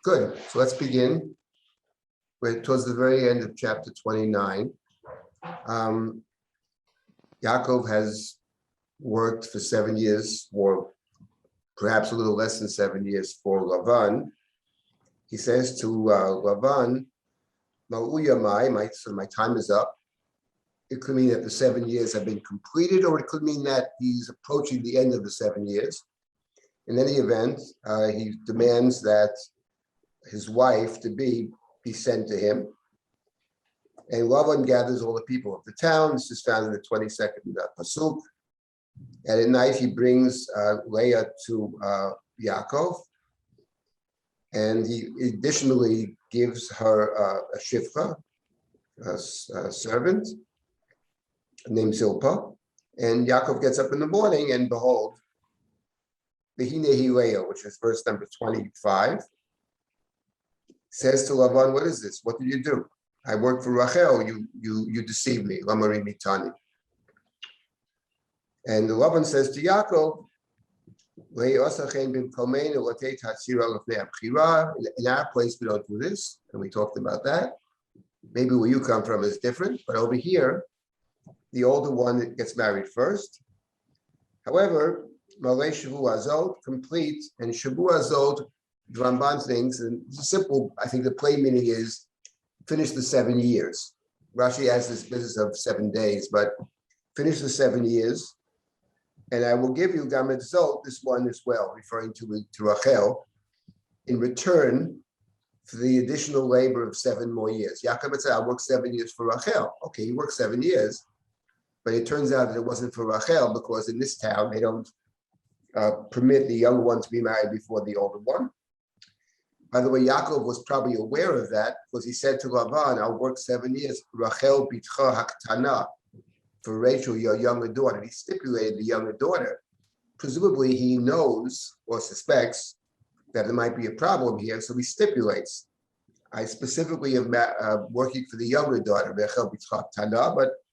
Good. So let's begin. We're towards the very end of chapter 29. Yaakov has worked for 7 years, or perhaps a little less than 7 years, for Lavan. He says to Lavan, my time is up. It could mean that the 7 years have been completed, or it could mean that he's approaching the end of the 7 years. In any event, he demands that his wife to be sent to him. And Lavan gathers all the people of the town. This is found in the 22nd pasuk. And at night he brings Leah to Yaakov, and he additionally gives her a shifcha, a servant named Silber. And Yaakov gets up in the morning, and behold, Vehinehi Leah, which is verse number 25, says to Lavan, "What is this? What did you do? I worked for Rachel. You deceived me. Lamari mitani." And Lavan says to Yaakov, in our place, we don't do this, and we talked about that. Maybe where you come from is different, but over here, the older one gets married first. However, Malay Shavu Azot, complete, and Shavu Azot, Ramban things, and it's simple. I think the plain meaning is finish the 7 years. Rashi has this business of 7 days, but finish the 7 years. And I will give you Gamet Zot, this one as well, referring to Rachel, in return for the additional labor of 7 more years. Yaakov said, I worked 7 years for Rachel. Okay, you worked 7 years, but it turns out that it wasn't for Rachel, because in this town, they don't permit the younger one to be married before the older one. By the way, Yaakov was probably aware of that, because he said to Lavan, I'll work 7 years, Rachel bitcha haktana, for Rachel, your younger daughter. He stipulated the younger daughter. Presumably he knows or suspects that there might be a problem here, so he stipulates. I specifically am working for the younger daughter, Rachel bitcha haktana, but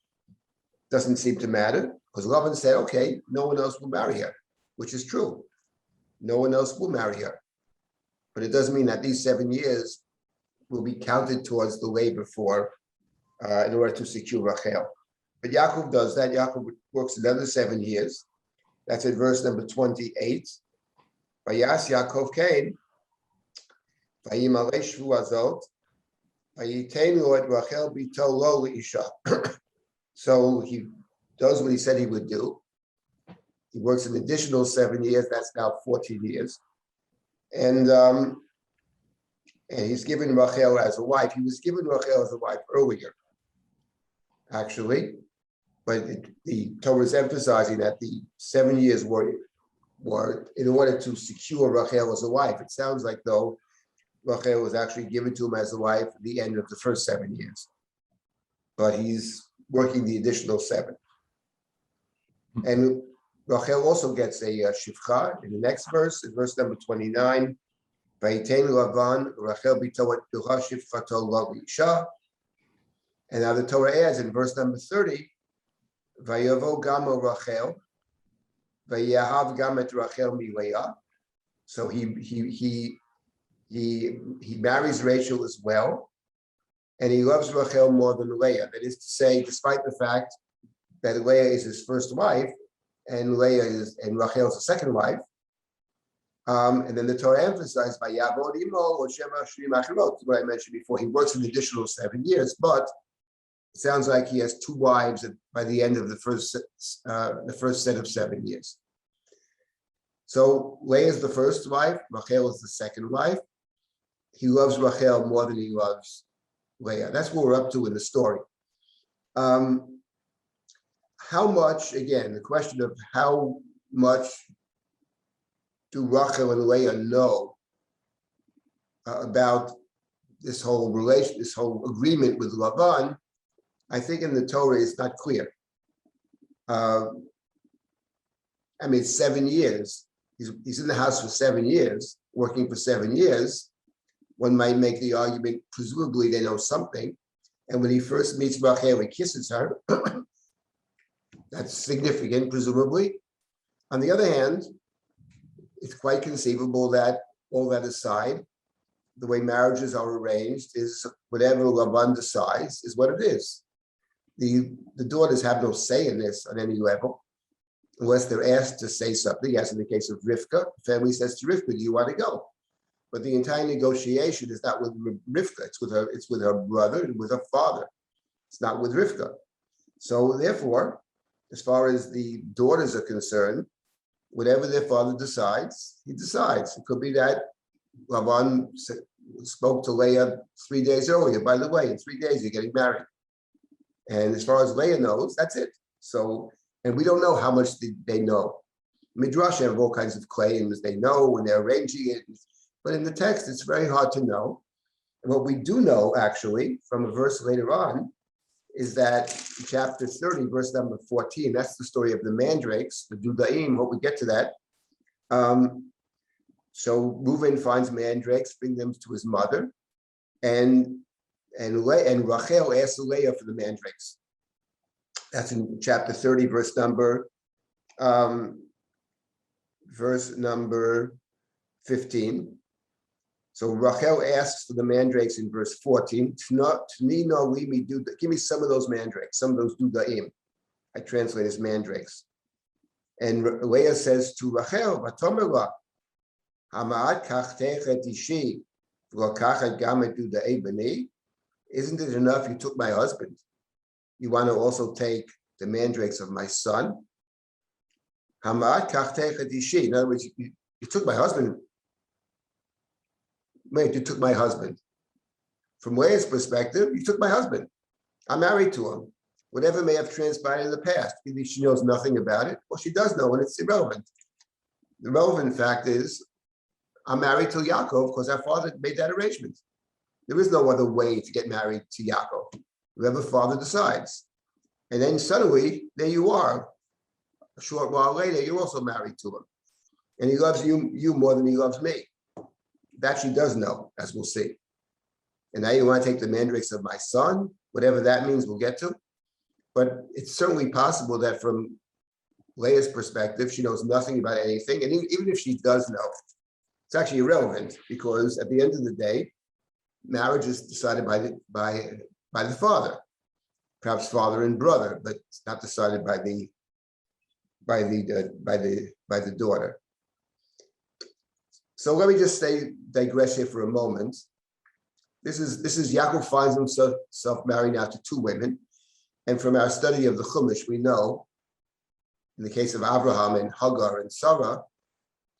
doesn't seem to matter, because Lavan said, okay, no one else will marry her, which is true. No one else will marry her. But it doesn't mean that these 7 years will be counted towards the labor for, in order to secure Rachel. But Yaakov does that. Yaakov works another 7 years. That's in verse number 28. Vayas Yaakov came, Vayimalei Shvu Azot, Vayitenu et Rachel bito lo leisha. So he does what he said he would do. He works an additional 7 years. That's now 14 years. And he's given Rachel as a wife. He was given Rachel as a wife earlier, actually. But the Torah is emphasizing that the 7 years were in order to secure Rachel as a wife. It sounds like, though, Rachel was actually given to him as a wife at the end of the first 7 years. But he's working the additional 7. And Rachel also gets a shifcha in the next verse, in verse number 29. Vayitein Lavan Rachel bito et bilha shifchato lo leisha. And now the Torah adds in verse number 30, Vayavo gamo Rachel, Vayahav gamet Rachel mi Leah. So he marries Rachel as well, and he loves Rachel more than Leah. That is to say, despite the fact that Leah is his first wife, and Rachel is the second wife. And then the Torah emphasized by Yavod Imo or Shema Shrim Achilot, what I mentioned before. He works an additional 7 years, but it sounds like he has 2 wives by the end of the first set of 7 years. So Leah is the first wife, Rachel is the second wife. He loves Rachel more than he loves Leah. That's what we're up to in the story. How much, again, the question of how much do Rachel and Leah know about this whole relation, this whole agreement with Lavan, I think in the Torah is not clear. It's 7 years. He's in the house for 7 years, working for 7 years. One might make the argument, presumably they know something. And when he first meets Rachel, he kisses her. That's significant, presumably. On the other hand, it's quite conceivable that, all that aside, the way marriages are arranged is whatever Laban decides is what it is. The daughters have no say in this on any level, unless they're asked to say something, as in the case of Rivka. The family says to Rivka, do you want to go? But the entire negotiation is not with Rivka, it's with her brother and with her father. It's not with Rivka. So therefore, as far as the daughters are concerned, whatever their father decides, he decides. It could be that Laban spoke to Leah 3 days earlier, by the way, in 3 days you're getting married. And as far as Leah knows, that's it. So, and we don't know how much they know. Midrash have all kinds of claims, they know when they're arranging it. But in the text, it's very hard to know. And what we do know, actually, from a verse later on, is that in chapter 30, verse number 14, that's the story of the mandrakes, the Dudaim. Hope we get to that. So Reuven finds mandrakes, bring them to his mother, and Rachel asks Leah for the mandrakes. That's in chapter 30, verse number 15. So Rachel asks for the mandrakes in verse 14. Give me some of those mandrakes, some of those dudaim. I translate as mandrakes. And Leah says to Rachel, isn't it enough you took my husband? You want to also take the mandrakes of my son? In other words, you took my husband. Wait, you took my husband. From Leah's perspective, you took my husband. I'm married to him. Whatever may have transpired in the past, maybe she knows nothing about it. Well, she does know, and it's irrelevant. The relevant fact is, I'm married to Yaakov because our father made that arrangement. There is no other way to get married to Yaakov. Whoever father decides. And then suddenly, there you are. A short while later, you're also married to him. And he loves you more than he loves me. That she does know, as we'll see. And now you want to take the mandrakes of my son, whatever that means, we'll get to. But it's certainly possible that from Leah's perspective, she knows nothing about anything. And even if she does know, it's actually irrelevant, because at the end of the day, marriage is decided by the father, perhaps father and brother, but it's not decided by the daughter. So let me just digress here for a moment. This is Yaakov finds himself married now to 2 women, and from our study of the Chumash, we know, in the case of Abraham and Hagar and Sarah,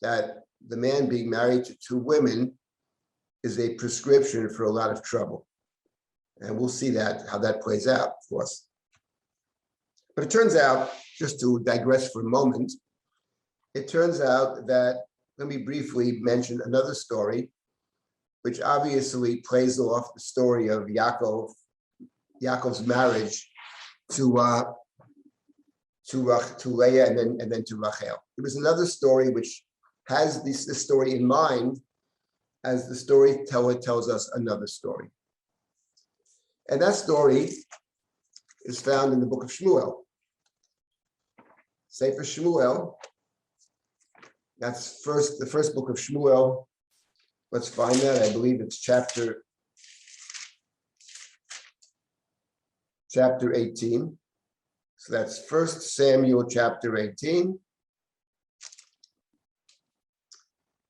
that the man being married to 2 women is a prescription for a lot of trouble. And we'll see how that plays out, of course. But it turns out, just to digress for a moment, it turns out that, let me briefly mention another story, which obviously plays off the story of Yaakov's marriage to Leah and then to Rachel. There was another story which has this story in mind, as the storyteller tells us another story. And that story is found in the book of Shmuel. Sefer Shmuel, that's the first book of Shmuel. Let's find that. I believe it's chapter 18. So that's 1 Samuel chapter 18.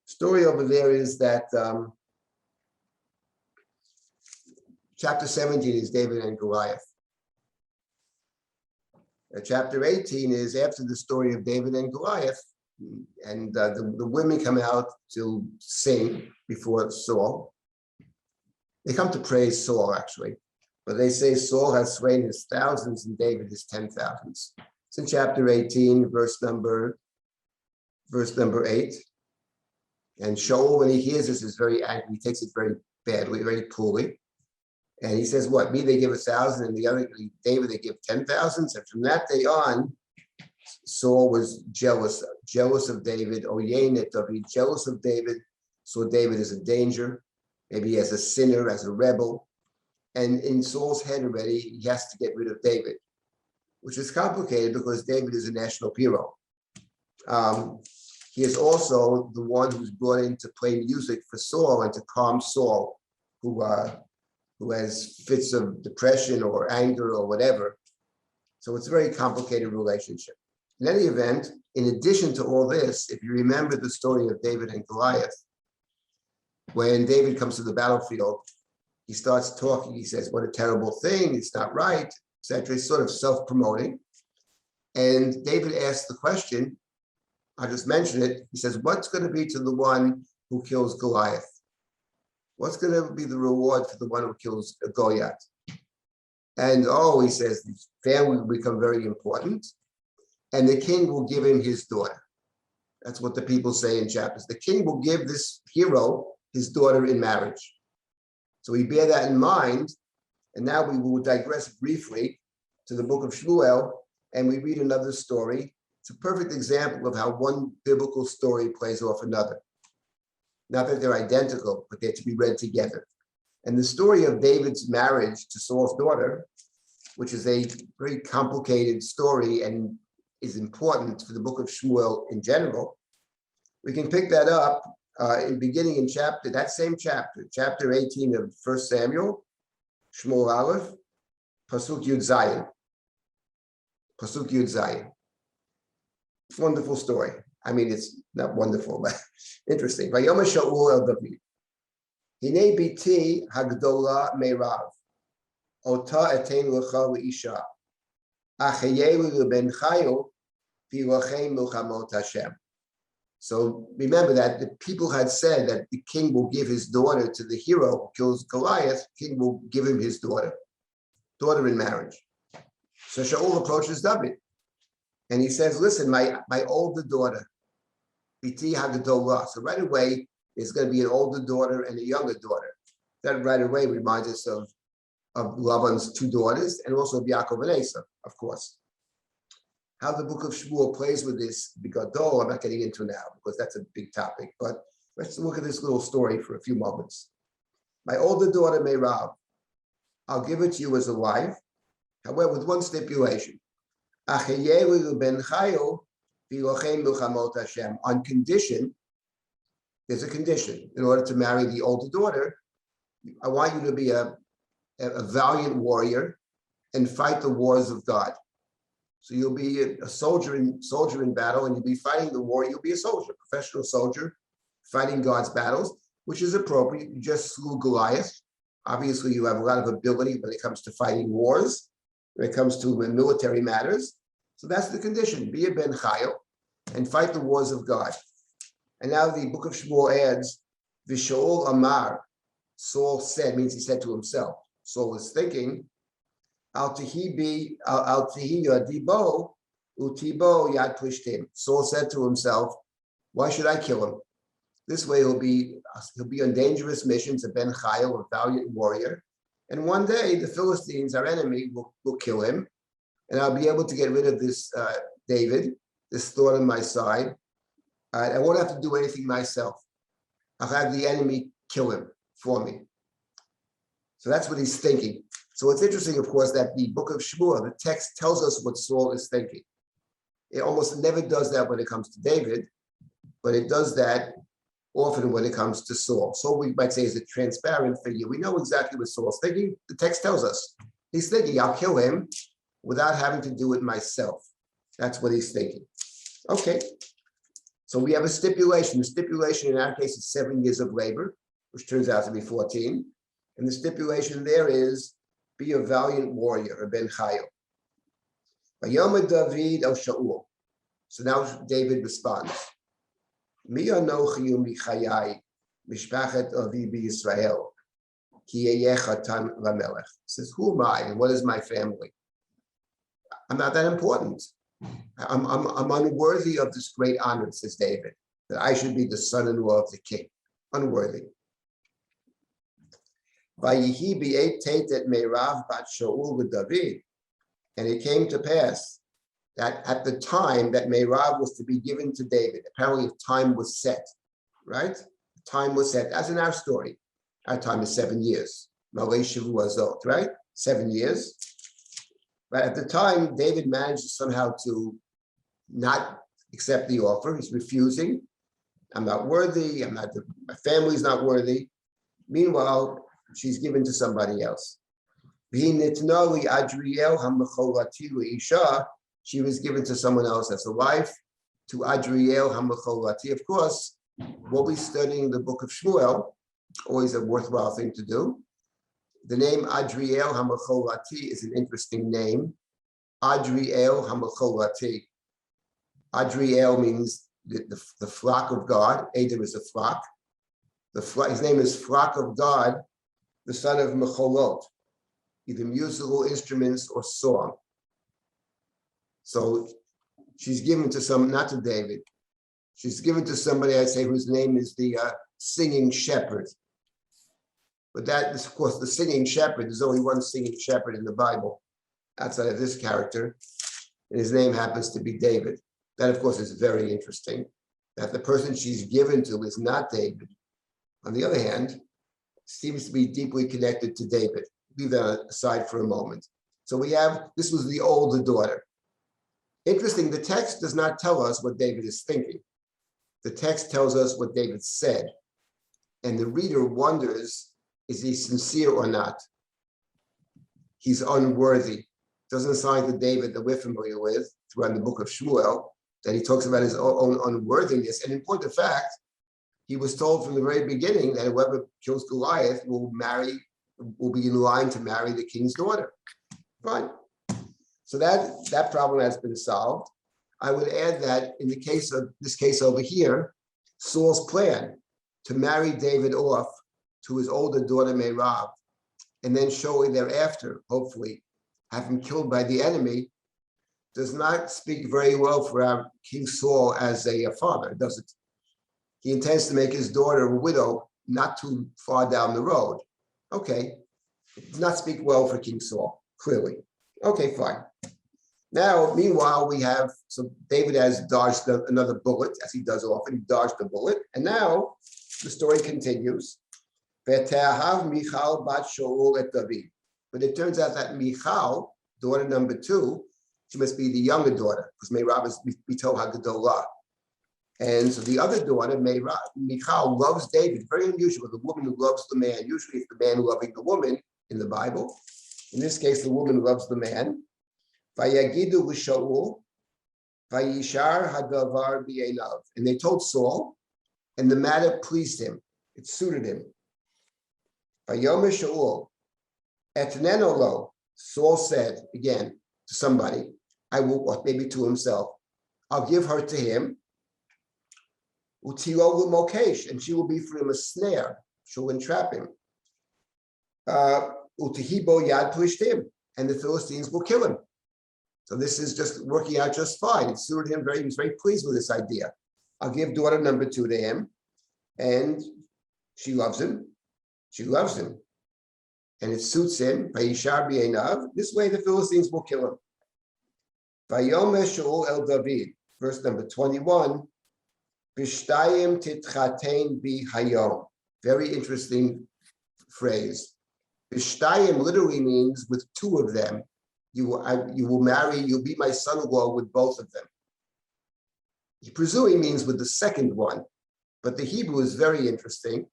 Story over there is that chapter 17 is David and Goliath. Chapter 18 is after the story of David and Goliath, and the women come out to sing before Saul. They come to praise Saul, actually, but they say Saul has slain his thousands and David his 10,000s. It's in chapter 18, verse number 8. And Shaul, when he hears this, is very angry. He takes it very badly, very poorly. And he says, what, me they give 1,000 and the other, David, they give 10,000? And from that day on, Saul was jealous of David, jealous of David, saw David as a danger, maybe as a sinner, as a rebel. And in Saul's head already, he has to get rid of David, which is complicated because David is a national hero. he is also the one who's brought in to play music for Saul and to calm Saul, who has fits of depression or anger or whatever. So it's a very complicated relationship. In any event, in addition to all this, if you remember the story of David and Goliath, when David comes to the battlefield, he starts talking. He says, what a terrible thing. It's not right, etc. He's sort of self-promoting. And David asks the question, I just mentioned it. He says, what's going to be to the one who kills Goliath? What's going to be the reward for the one who kills Goliath? And he says, the family will become very important. And the king will give him his daughter. That's what the people say in chapters. The king will give this hero his daughter in marriage. So we bear that in mind. And now we will digress briefly to the book of Shmuel, and we read another story. It's a perfect example of how one biblical story plays off another. Not that they're identical, but they're to be read together. And the story of David's marriage to Saul's daughter, which is a very complicated story and is important for the book of Shmuel in general, we can pick that up beginning in that same chapter, chapter 18 of 1 Samuel, Shmuel Aleph, Pasuk Yud Zayin. Pasuk Yud Zayin. Wonderful story. I mean, it's not wonderful, but interesting. Vayoma Shaul el David. Hine biti hagdola meirav. Ota etein lecha leisha. Achayelu leben chayo v'ilachem milchamot Hashem. So remember that the people had said that the king will give his daughter to the hero who kills Goliath. The king will give him his daughter in marriage. So Shaul approaches David and he says, listen, my older daughter, Biti Hagadolah. So right away, there's going to be an older daughter and a younger daughter. That right away reminds us of Laban's two daughters and also of Yaakov and Esau, of course. How the book of Shmuel plays with this, Bigadol, I'm not getting into now because that's a big topic, but let's look at this little story for a few moments. My older daughter, Meirav, I'll give it to you as a wife, however, with one stipulation. On condition, there's a condition. In order to marry the older daughter, I want you to be a valiant warrior and fight the wars of God. So you'll be a soldier in battle, and you'll be fighting the war. You'll be a soldier, professional soldier, fighting God's battles, which is appropriate. You just slew Goliath. Obviously, you have a lot of ability when it comes to fighting wars, when it comes to military matters. So that's the condition. Be a ben chayil and fight the wars of God. And now the book of Shmuel adds, V'Shaul Amar, Saul said, means he said to himself. Saul was thinking, Al tihi yadibo utibo yad plishtim. Saul said to himself, why should I kill him? This way he'll be on dangerous missions, a ben chayil, a valiant warrior. And one day the Philistines, our enemy, will kill him. And I'll be able to get rid of this David, this thorn on my side. I won't have to do anything myself. I'll have the enemy kill him for me. So that's what he's thinking. So it's interesting, of course, that the book of Shmuel, the text tells us what Saul is thinking. It almost never does that when it comes to David, but it does that often when it comes to Saul. Saul, we might say, is a transparent figure. We know exactly what Saul's thinking. The text tells us. He's thinking, I'll kill him without having to do it myself. That's what he's thinking. Okay. So we have a stipulation. The stipulation in our case is 7 years of labor, which turns out to be 14. And the stipulation there is, be a valiant warrior, a ben chayil. Vayoma David el Shaul. So now David responds. Mi anochi u'michayai mishpachet avi b'Yisrael ki yeyeh chatan lamelech. Says, who am I and what is my family? I'm not that important. I'm unworthy of this great honor, says David, that I should be the son-in-law of the king. Unworthy. Vayihi b'eit tetet meirav bat Shaul v'David. And it came to pass that at the time that Meirav was to be given to David, apparently time was set, right? Time was set, as in our story. Our time is 7 years. Malei Shavu Azot, right? 7 years. But at the time, David managed somehow to not accept the offer. He's refusing. I'm not worthy. My family's not worthy. Meanwhile, she's given to somebody else. She was given to someone else as a wife, to Adriel Hamacholati. Of course, what we study in the book of Shmuel, always a worthwhile thing to do. The name Adriel Hamacholati is an interesting name. Adriel Hamacholati. Adriel means the flock of God. Adam is a flock. His name is Flock of God, the son of Mecholot, either musical instruments or song. So she's given to not to David. She's given to somebody, I'd say, whose name is the singing shepherd. But that is, of course, the singing shepherd. There's only one singing shepherd in the Bible outside of this character, and his name happens to be David. That, of course, is very interesting, that the person she's given to is not David. On the other hand, seems to be deeply connected to David. Leave that aside for a moment. So this was the older daughter. Interesting, the text does not tell us what David is thinking. The text tells us what David said. And the reader wonders, is he sincere or not? He's unworthy. Doesn't sound like the David that we're familiar with throughout the book of Shmuel, that he talks about his own unworthiness. And in point of fact, he was told from the very beginning that whoever kills Goliath will be in line to marry the king's daughter. Fine. So that problem has been solved. I would add that in this case over here, Saul's plan to marry David off to his older daughter Merab, and then shortly thereafter, hopefully, have him killed by the enemy, does not speak very well for our King Saul as a father, does it? He intends to make his daughter a widow not too far down the road. Okay, it does not speak well for King Saul, clearly. Okay, fine. Now, meanwhile, David has dodged another bullet, as he does often. He dodged a bullet, and now the story continues. Michal bat Shaul et David. But it turns out that Michal, daughter number 2, she must be the younger daughter, because Merab is Bito HaGadolah. And so the other daughter, Michal, loves David. Very unusual, the woman who loves the man. Usually it's the man loving the woman in the Bible. In this case, the woman loves the man. Vayagidu l'Shaul, vayishar hadavar b'einav. And they told Saul, and the matter pleased him. It suited him. Vayomer Shaul, etneno lo. Saul said, again, to somebody, or maybe to himself, I'll give her to him. Utilo l'mokesh, and she will be for him a snare. She'll entrap him. Utihibo yad plishtim, and the Philistines will kill him. So this is just working out just fine. It suited him he was very pleased with this idea. I'll give daughter number 2 to him, and she loves him. She loves him. And it suits him. Vayishar b'einav. This way the Philistines will kill him. Vayomer Shaul el David, verse number 21. Bishtayim titchatein bi hayom. Very interesting phrase. Bishtayim literally means with 2 of them. You will marry, you'll be my son-in-law with both of them. He presumably means with the second one, but the Hebrew is very interesting.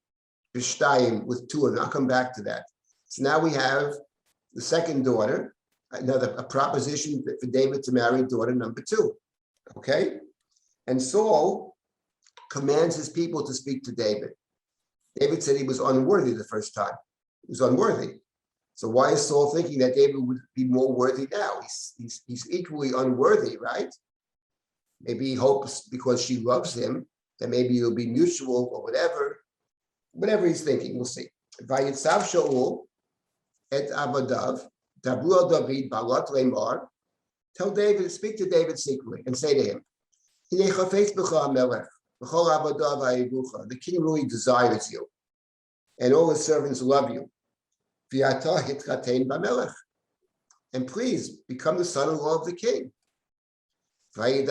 Bishtayim, with 2 of them. I'll come back to that. So now we have the second daughter, a proposition for David to marry daughter number 2. Okay? And Saul commands his people to speak to David. David said he was unworthy the first time. He was unworthy. So why is Saul thinking that David would be more worthy now? He's equally unworthy, right? Maybe he hopes because she loves him that maybe it'll be mutual or whatever. Whatever he's thinking, we'll see. Vayitzav Shaul et Abadav, Dabru David Balat Lemar. Tell David, speak to David secretly and say to him, the king really desires you, and all his servants love you. And please become the son-in-law of the king. David,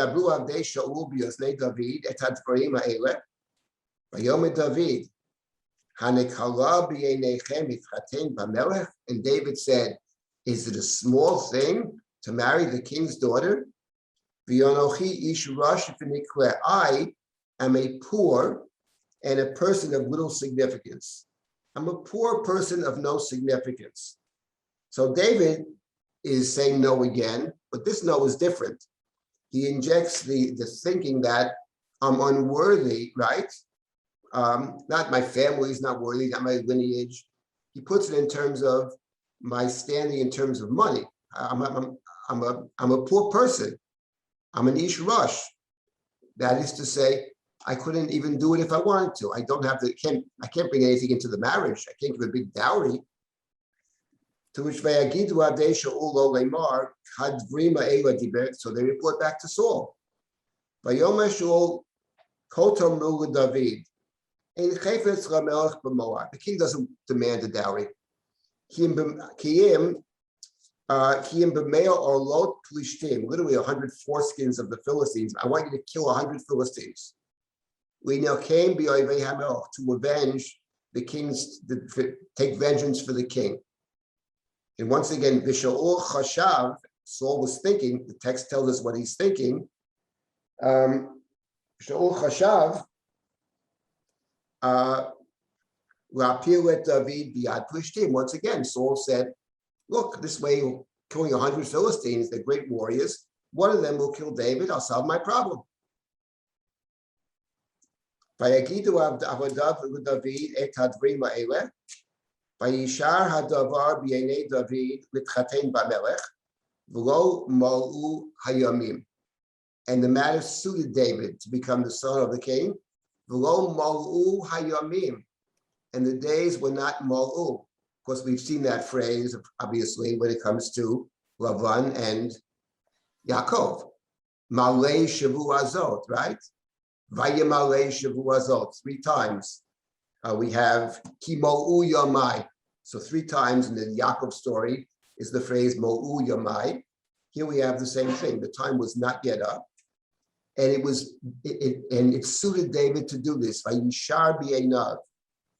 and David said, is it a small thing to marry the king's daughter? V'yonochi ish rosh v'nikle. I am a poor and a person of little significance. I'm a poor person of no significance. So David is saying no again, but this no is different. He injects the thinking that I'm unworthy, right? Not my family is not worthy, not my lineage. He puts it in terms of my standing in terms of money. I'm a poor person. I'm an ish rush. That is to say, I couldn't even do it if I wanted to. I don't have to. I can't bring anything into the marriage. I can't give a big dowry. To which vayagidu adesha ulo lemar hadvrima ela diber. So they report back to Saul. Vayomer Shaul kotom ru David. The king doesn't demand a dowry. Literally 100 foreskins of the Philistines. I want you to kill 100 Philistines. We now came to avenge the king's, take vengeance for the king. And once again, Shaul Chashav, Saul was thinking, the text tells us what he's thinking. Shaul Chashav, once again, Saul said, look, this way, killing 100 Philistines, they're great warriors. One of them will kill David. I'll solve my problem. Vayishar hadavar b'yeinei David l'tchaten b'melech v'lo mal'u hayamim. And the matter suited David to become the son of the king. V'lo mal'u hayamim. And the days were not mal'u. Of course, we've seen that phrase, obviously, when it comes to Lavan and Yaakov. Malei shavuazot, right? Vayemalei shavuazot, 3 times. We have ki mo'u yamai. So 3 times in the Yaakov story is the phrase mo'u yamai. Here we have the same thing. The time was not yet up. And it suited David to do this. Vayishar b'einav.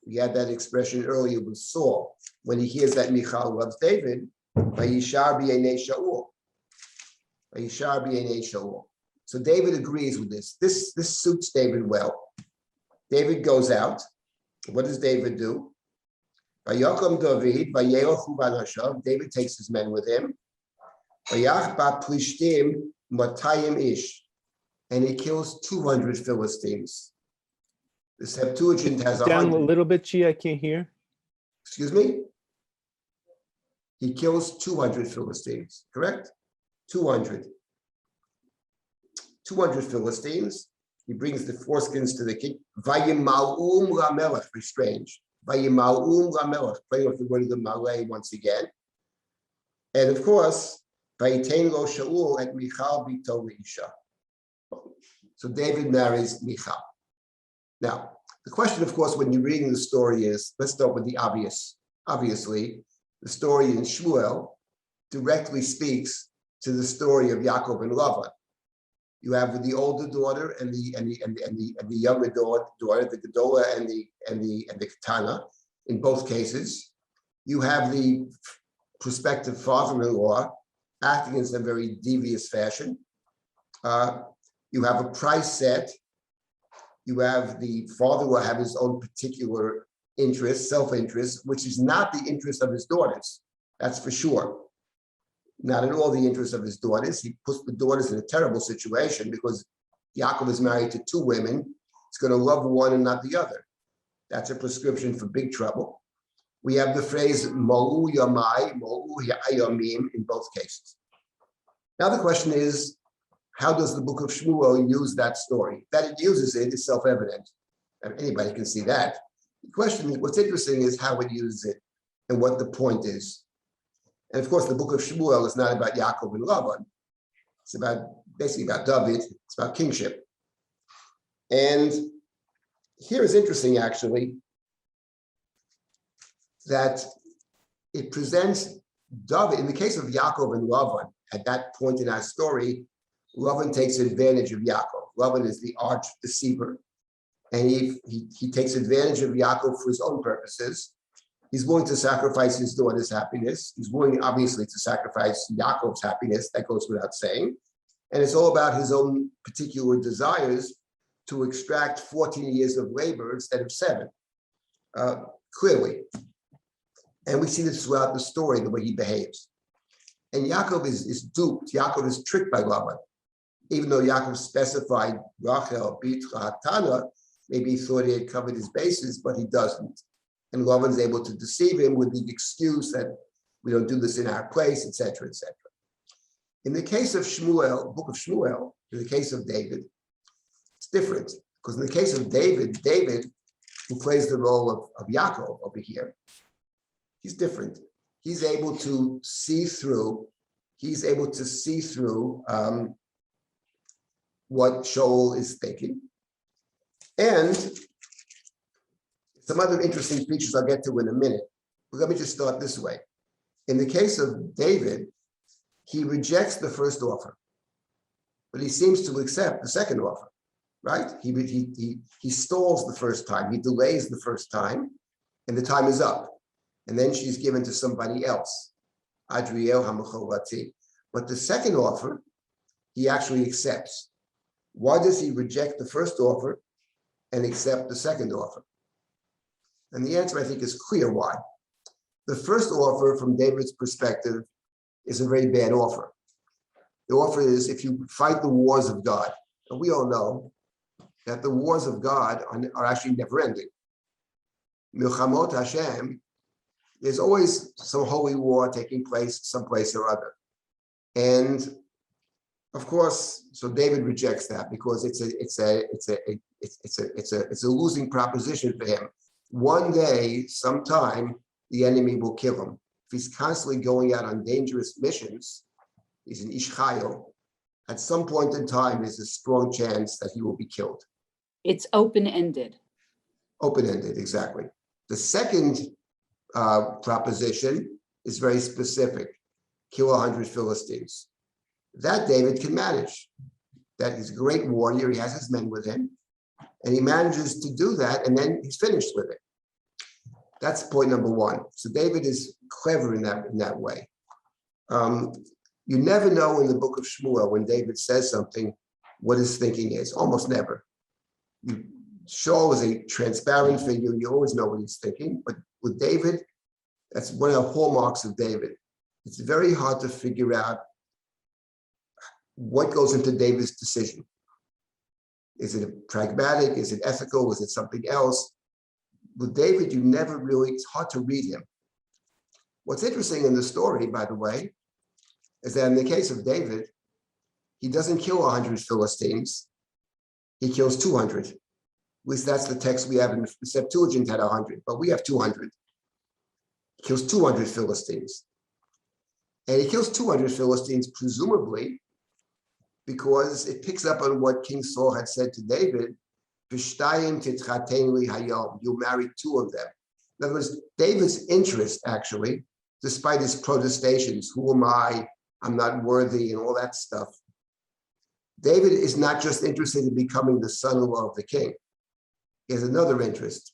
We had that expression earlier with Saul. When he hears that Michal loves David, Vayishar b'yeinei Shaul. Vayishar b'yeinei Shaul. So David agrees with this. This suits David well. David goes out. What does David do? Vayokom David, vayeochu banashav. David takes his men with him. Vayach ba plishtim matayim ish. And he kills 200 Philistines. The Septuagint has down a little bit, Chi, I can't hear. Excuse me? He kills 200 Philistines, correct? 200 Philistines. He brings the foreskins to the king. Vayimal'um lamelech, very strange. Vayimal'um lamelech, playing with the word of the Malay once again. And of course, Vayitain lo Shaul et Michal bito Isha. So David marries Michal. Now, the question, of course, when you're reading the story is, let's start with the obvious. Obviously, the story in Shmuel directly speaks to the story of Yaakov and Lavan. You have the older daughter and the younger daughter, the Gedola and the Ketana. In both cases, you have the prospective father-in-law acting in some very devious fashion. You have a price set. You have the father will have his own particular interest, self-interest, which is not the interest of his daughters. That's for sure. Not at all the interest of his daughters. He puts the daughters in a terrible situation because Yaakov is married to 2 women. He's going to love one and not the other. That's a prescription for big trouble. We have the phrase mo'u yamai, mo'u yamim in both cases. Now the question is, how does the book of Shmuel use that story? That it uses it is self-evident. Anybody can see that. The question is, what's interesting is how it uses it and what the point is. And of course, the book of Shmuel is not about Yaakov and Lavan. It's basically about David. It's about kingship. And here is interesting, actually, that it presents David, in the case of Yaakov and Lavan, at that point in our story, Lavan takes advantage of Yaakov. Lavan is the arch deceiver, and he takes advantage of Yaakov for his own purposes. He's willing to sacrifice his daughter's happiness. He's willing, obviously, to sacrifice Yaakov's happiness. That goes without saying. And it's all about his own particular desires to extract 14 years of labor instead of 7, clearly. And we see this throughout the story, the way he behaves. And Yaakov is duped. Yaakov is tricked by Laban. Even though Yaakov specified Rachel, Bitra, Hatana, maybe he thought he had covered his bases, but he doesn't. And Laban's able to deceive him with the excuse that we don't do this in our place, etc., etc. In the case of Shmuel, book of Shmuel, in the case of David, it's different. Because in the case of David, who plays the role of Yaakov over here, he's different. He's able to see through, what Shaul is thinking. And some other interesting features I'll get to in a minute. But let me just start this way. In the case of David, he rejects the first offer, but he seems to accept the second offer, right? He stalls the first time, he delays the first time, and the time is up. And then she's given to somebody else, Adriel Hamacholati. But the second offer, he actually accepts. Why does he reject the first offer and accept the second offer? And the answer, I think, is clear why. The first offer, from David's perspective, is a very bad offer. The offer is, if you fight the wars of God, and we all know that the wars of God are actually never ending. Milchamot Hashem, there's always some holy war taking place someplace or other. And of course, so David rejects that because it's a losing proposition for him. One day, sometime, the enemy will kill him. If he's constantly going out on dangerous missions, he's an Ish Chayil. At some point in time, there's a strong chance that he will be killed. It's open-ended. Open-ended, exactly. The second proposition is very specific. Kill 100 Philistines. That David can manage. That he's a great warrior. He has his men with him. And he manages to do that, and then he's finished with it. That's point number one. So David is clever in that way. You never know in the book of Shmuel when David says something, what his thinking is. Almost never. Shaul is a transparent figure. You always know what he's thinking. But with David, that's one of the hallmarks of David. It's very hard to figure out what goes into David's decision. Is it pragmatic? Is it ethical? Is it something else? With David, you never really, it's hard to read him. What's interesting in the story, by the way, is that in the case of David, he doesn't kill 100 Philistines. He kills 200. At least that's the text we have in the Septuagint had 100, but we have 200. He kills 200 Philistines. And he kills 200 Philistines, presumably, because it picks up on what King Saul had said to David, you'll marry 2 of them. In other words, David's interest, actually, despite his protestations, who am I? I'm not worthy, and all that stuff. David is not just interested in becoming the son-in-law of the king. He has another interest.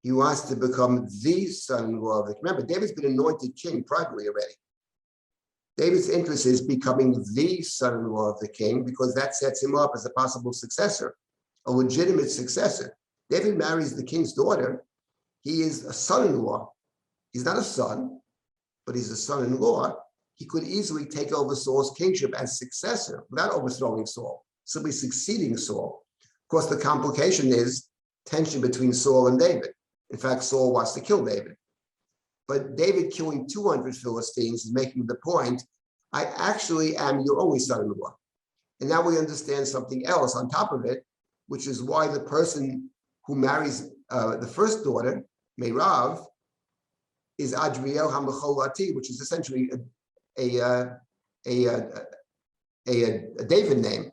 He wants to become the son-in-law of the king. Remember, David's been anointed king privately already. David's interest is becoming the son-in-law of the king because that sets him up as a possible successor, a legitimate successor. David marries the king's daughter. He is a son-in-law. He's not a son, but he's a son-in-law. He could easily take over Saul's kingship as successor without overthrowing Saul, simply succeeding Saul. Of course, the complication is tension between Saul and David. In fact, Saul wants to kill David. But David killing 200 Philistines is making the point, I actually am your only son-in-law. And now we understand something else on top of it, which is why the person who marries the first daughter, Meirav, is Adriel HaMecholati, which is essentially a David name,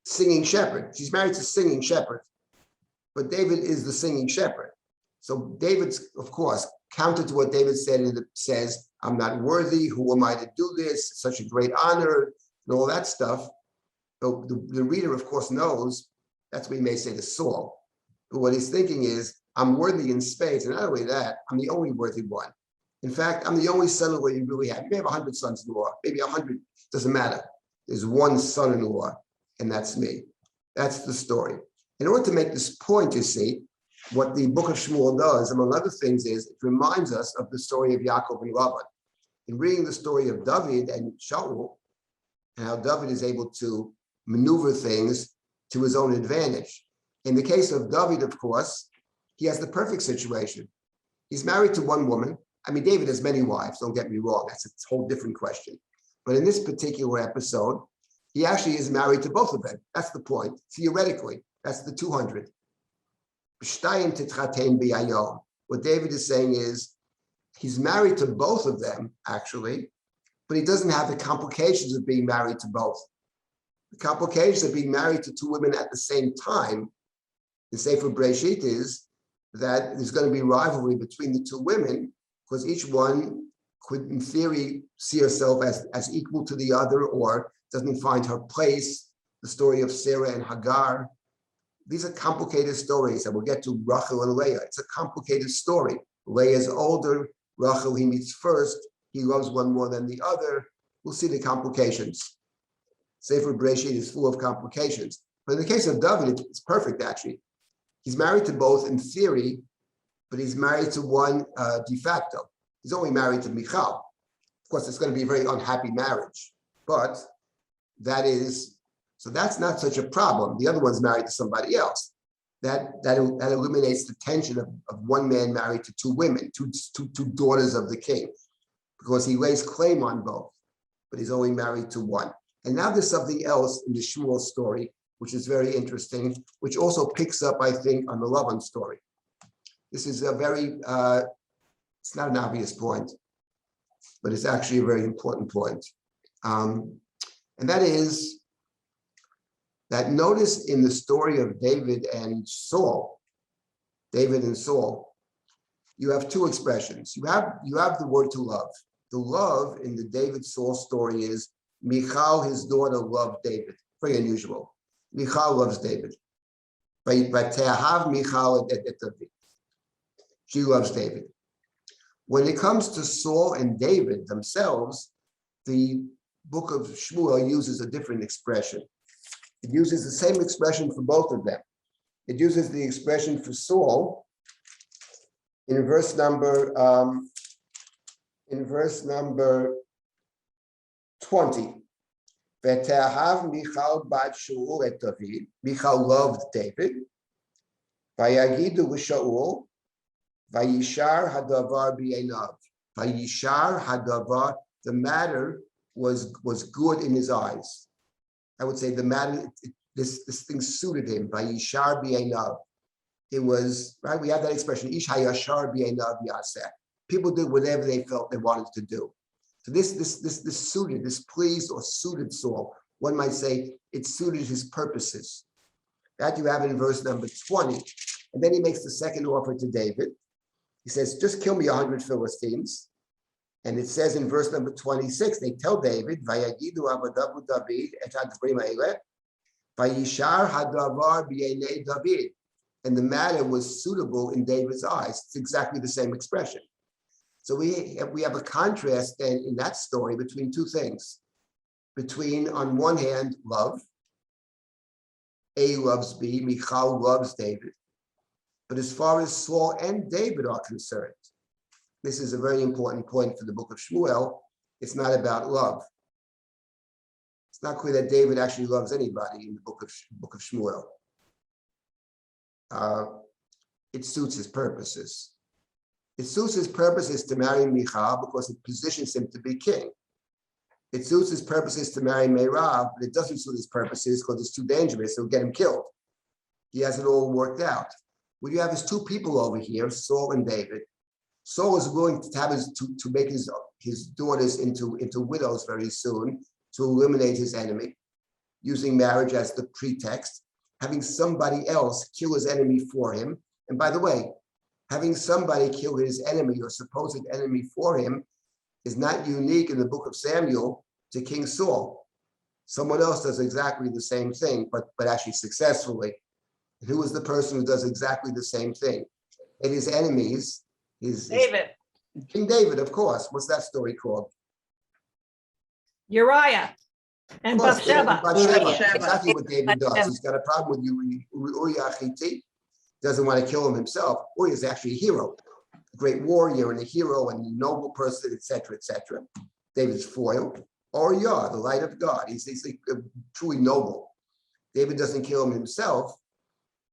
singing shepherd. She's married to singing shepherd, but David is the singing shepherd. So David's, of course, counter to what David said, and it says, I'm not worthy, who am I to do this? Such a great honor, and all that stuff. So the reader, of course, knows that's what he may say to Saul. But what he's thinking is, I'm worthy in spades, and not only that, I'm the only worthy one. In fact, I'm the only son-in-law you really have. You may have 100 sons-in-law, maybe 100, doesn't matter. There's one son-in-law, and that's me. That's the story. In order to make this point, you see, what the book of Shmuel does, among other things, is it reminds us of the story of Yaakov and Laban. In reading the story of David and Shaul, and how David is able to maneuver things to his own advantage. In the case of David, of course, he has the perfect situation. He's married to one woman. I mean, David has many wives, don't get me wrong. That's a whole different question. But in this particular episode, he actually is married to both of them. That's the point. Theoretically, that's the 200. What David is saying is he's married to both of them, actually, but he doesn't have the complications of being married to both. The complications of being married to two women at the same time, the Sefer Breshit, is that there's going to be rivalry between the two women because each one could, in theory, see herself as equal to the other or doesn't find her place. The story of Sarah and Hagar. These are complicated stories, and we'll get to Rachel and Leah. It's a complicated story. Leah is older. Rachel he meets first. He loves one more than the other. We'll see the complications. Sefer Breshit is full of complications. But in the case of David, it's perfect, actually. He's married to both in theory, but he's married to one de facto. He's only married to Michal. Of course, it's going to be a very unhappy marriage, but so that's not such a problem. The other one's married to somebody else. That eliminates the tension of one man married to two women, two daughters of the king, because he lays claim on both, but he's only married to one. And now there's something else in the Shmuel story, which is very interesting, which also picks up, I think, on the Laban story. This is a very, it's not an obvious point, but it's actually a very important point. And that is that notice in the story of David and Saul, you have two expressions. You have the word to love. The love in the David-Saul story is Michal, his daughter, loved David. Very unusual. Michal loves David. But Te'ahav Michal et David. She loves David. When it comes to Saul and David themselves, the book of Shmuel uses a different expression. It uses the same expression for both of them. It uses the expression for Saul in verse number 20. V'te'ahav Michal bat Shaul et David. Michal loved David. Vayagidu l'Shaul, vayishar hadavar b'einav. Vayishar hadavar. The matter was good in his eyes. I would say the matter, this thing suited him. Vayishar b'einav. It was, right, we have that expression, ish hayashar b'einav yaseh. People did whatever they felt they wanted to do. So this suited, this pleased or suited Saul. One might say it suited his purposes. That you have in verse number 20. And then he makes the second offer to David. He says, just kill me 100 Philistines. And it says in verse number 26, they tell David, Vayagidu abadabu David et hadvarim haeleh, vayishar hadavar b'yeinei David. And the matter was suitable in David's eyes. It's exactly the same expression. So we have a contrast then in that story between two things. Between, on one hand, love. A loves B, Michal loves David. But as far as Saul and David are concerned, this is a very important point for the book of Shmuel. It's not about love. It's not clear that David actually loves anybody in the book of Shmuel. It suits his purposes. It suits his purposes to marry Michal because it positions him to be king. It suits his purposes to marry Meirav, but it doesn't suit his purposes because it's too dangerous. It'll get him killed. He has it all worked out. What you have is two people over here, Saul and David. Saul is willing to have to make his daughters into widows very soon to eliminate his enemy, using marriage as the pretext, having somebody else kill his enemy for him. And by the way, having somebody kill his enemy or supposed enemy for him is not unique in the book of Samuel to King Saul. Someone else does exactly the same thing, but actually successfully. And who is the person who does exactly the same thing? And his enemies, David. King David, of course. What's that story called? Uriah. And Of course, Bathsheba. Bathsheba, exactly what David does. He's got a problem with Uriah Hittite, doesn't want to kill him himself. Uriah is actually a hero, a great warrior and a hero and a noble person, etc., etc. David's foil. Uriah, the light of God. He's truly noble. David doesn't kill him himself.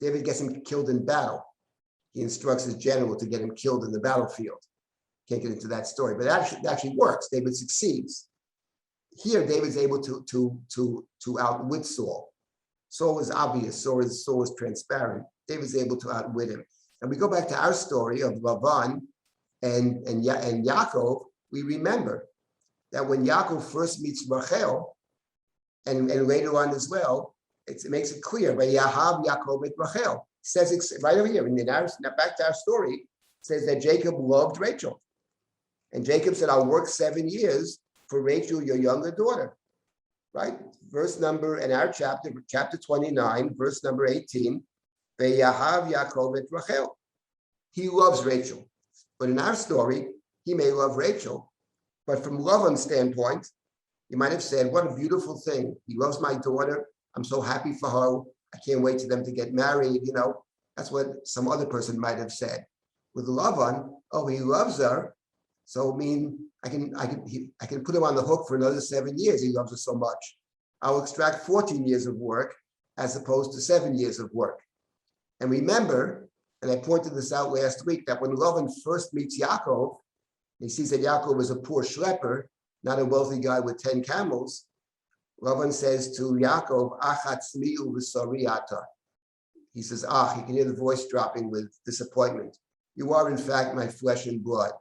David gets him killed in battle. He instructs his general to get him killed in the battlefield. Can't get into that story, but it actually works. David succeeds. Here, David's able to outwit Saul. Saul was obvious. Saul was transparent. David's able to outwit him. And we go back to our story of Lavan and Yaakov. We remember that when Yaakov first meets Rachel, and later on as well, it makes it clear. Yahav Yaakov et Rachel. It says it right over here. Back to our story, it says that Jacob loved Rachel. And Jacob said, I'll work 7 years for Rachel, your younger daughter. Right? Verse number in our chapter 29, verse number 18. Yahav Yaakov et Rachel. He loves Rachel. But in our story, he may love Rachel. But from Lavan's standpoint, you might have said, what a beautiful thing. He loves my daughter. I'm so happy for her. I can't wait for them to get married. That's what some other person might have said. With Lavan, oh, he loves her. So I can put him on the hook for another 7 years. He loves her so much. I'll extract 14 years of work as opposed to 7 years of work. And remember, and I pointed this out last week, that when Lavan first meets Yaakov, he sees that Yaakov is a poor schlepper, not a wealthy guy with 10 camels. Lavan says to Yaakov, Achatzmi'u v'sari ata. He says, you can hear the voice dropping with disappointment. You are, in fact, my flesh and blood.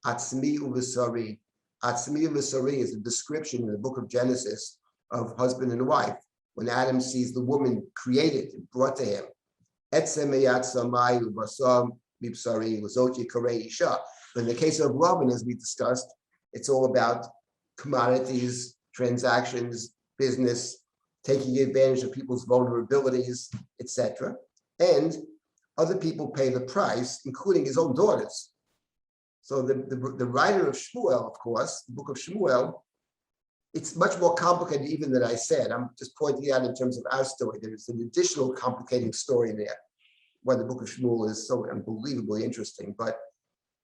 Atzmi'u v'sari. Atzmi'u v'sari is a description in the book of Genesis of husband and wife. When Adam sees the woman created and brought to him. Etzem eyat samai u'basam mibsari u'zochi karei isha. But in the case of Lavan, as we discussed, it's all about commodities, transactions, business, taking advantage of people's vulnerabilities, etc. And other people pay the price, including his own daughters. So the writer of Shmuel, of course, the book of Shmuel, it's much more complicated even than I said. I'm just pointing out in terms of our story. There's an additional complicating story there, why the book of Shmuel is so unbelievably interesting. But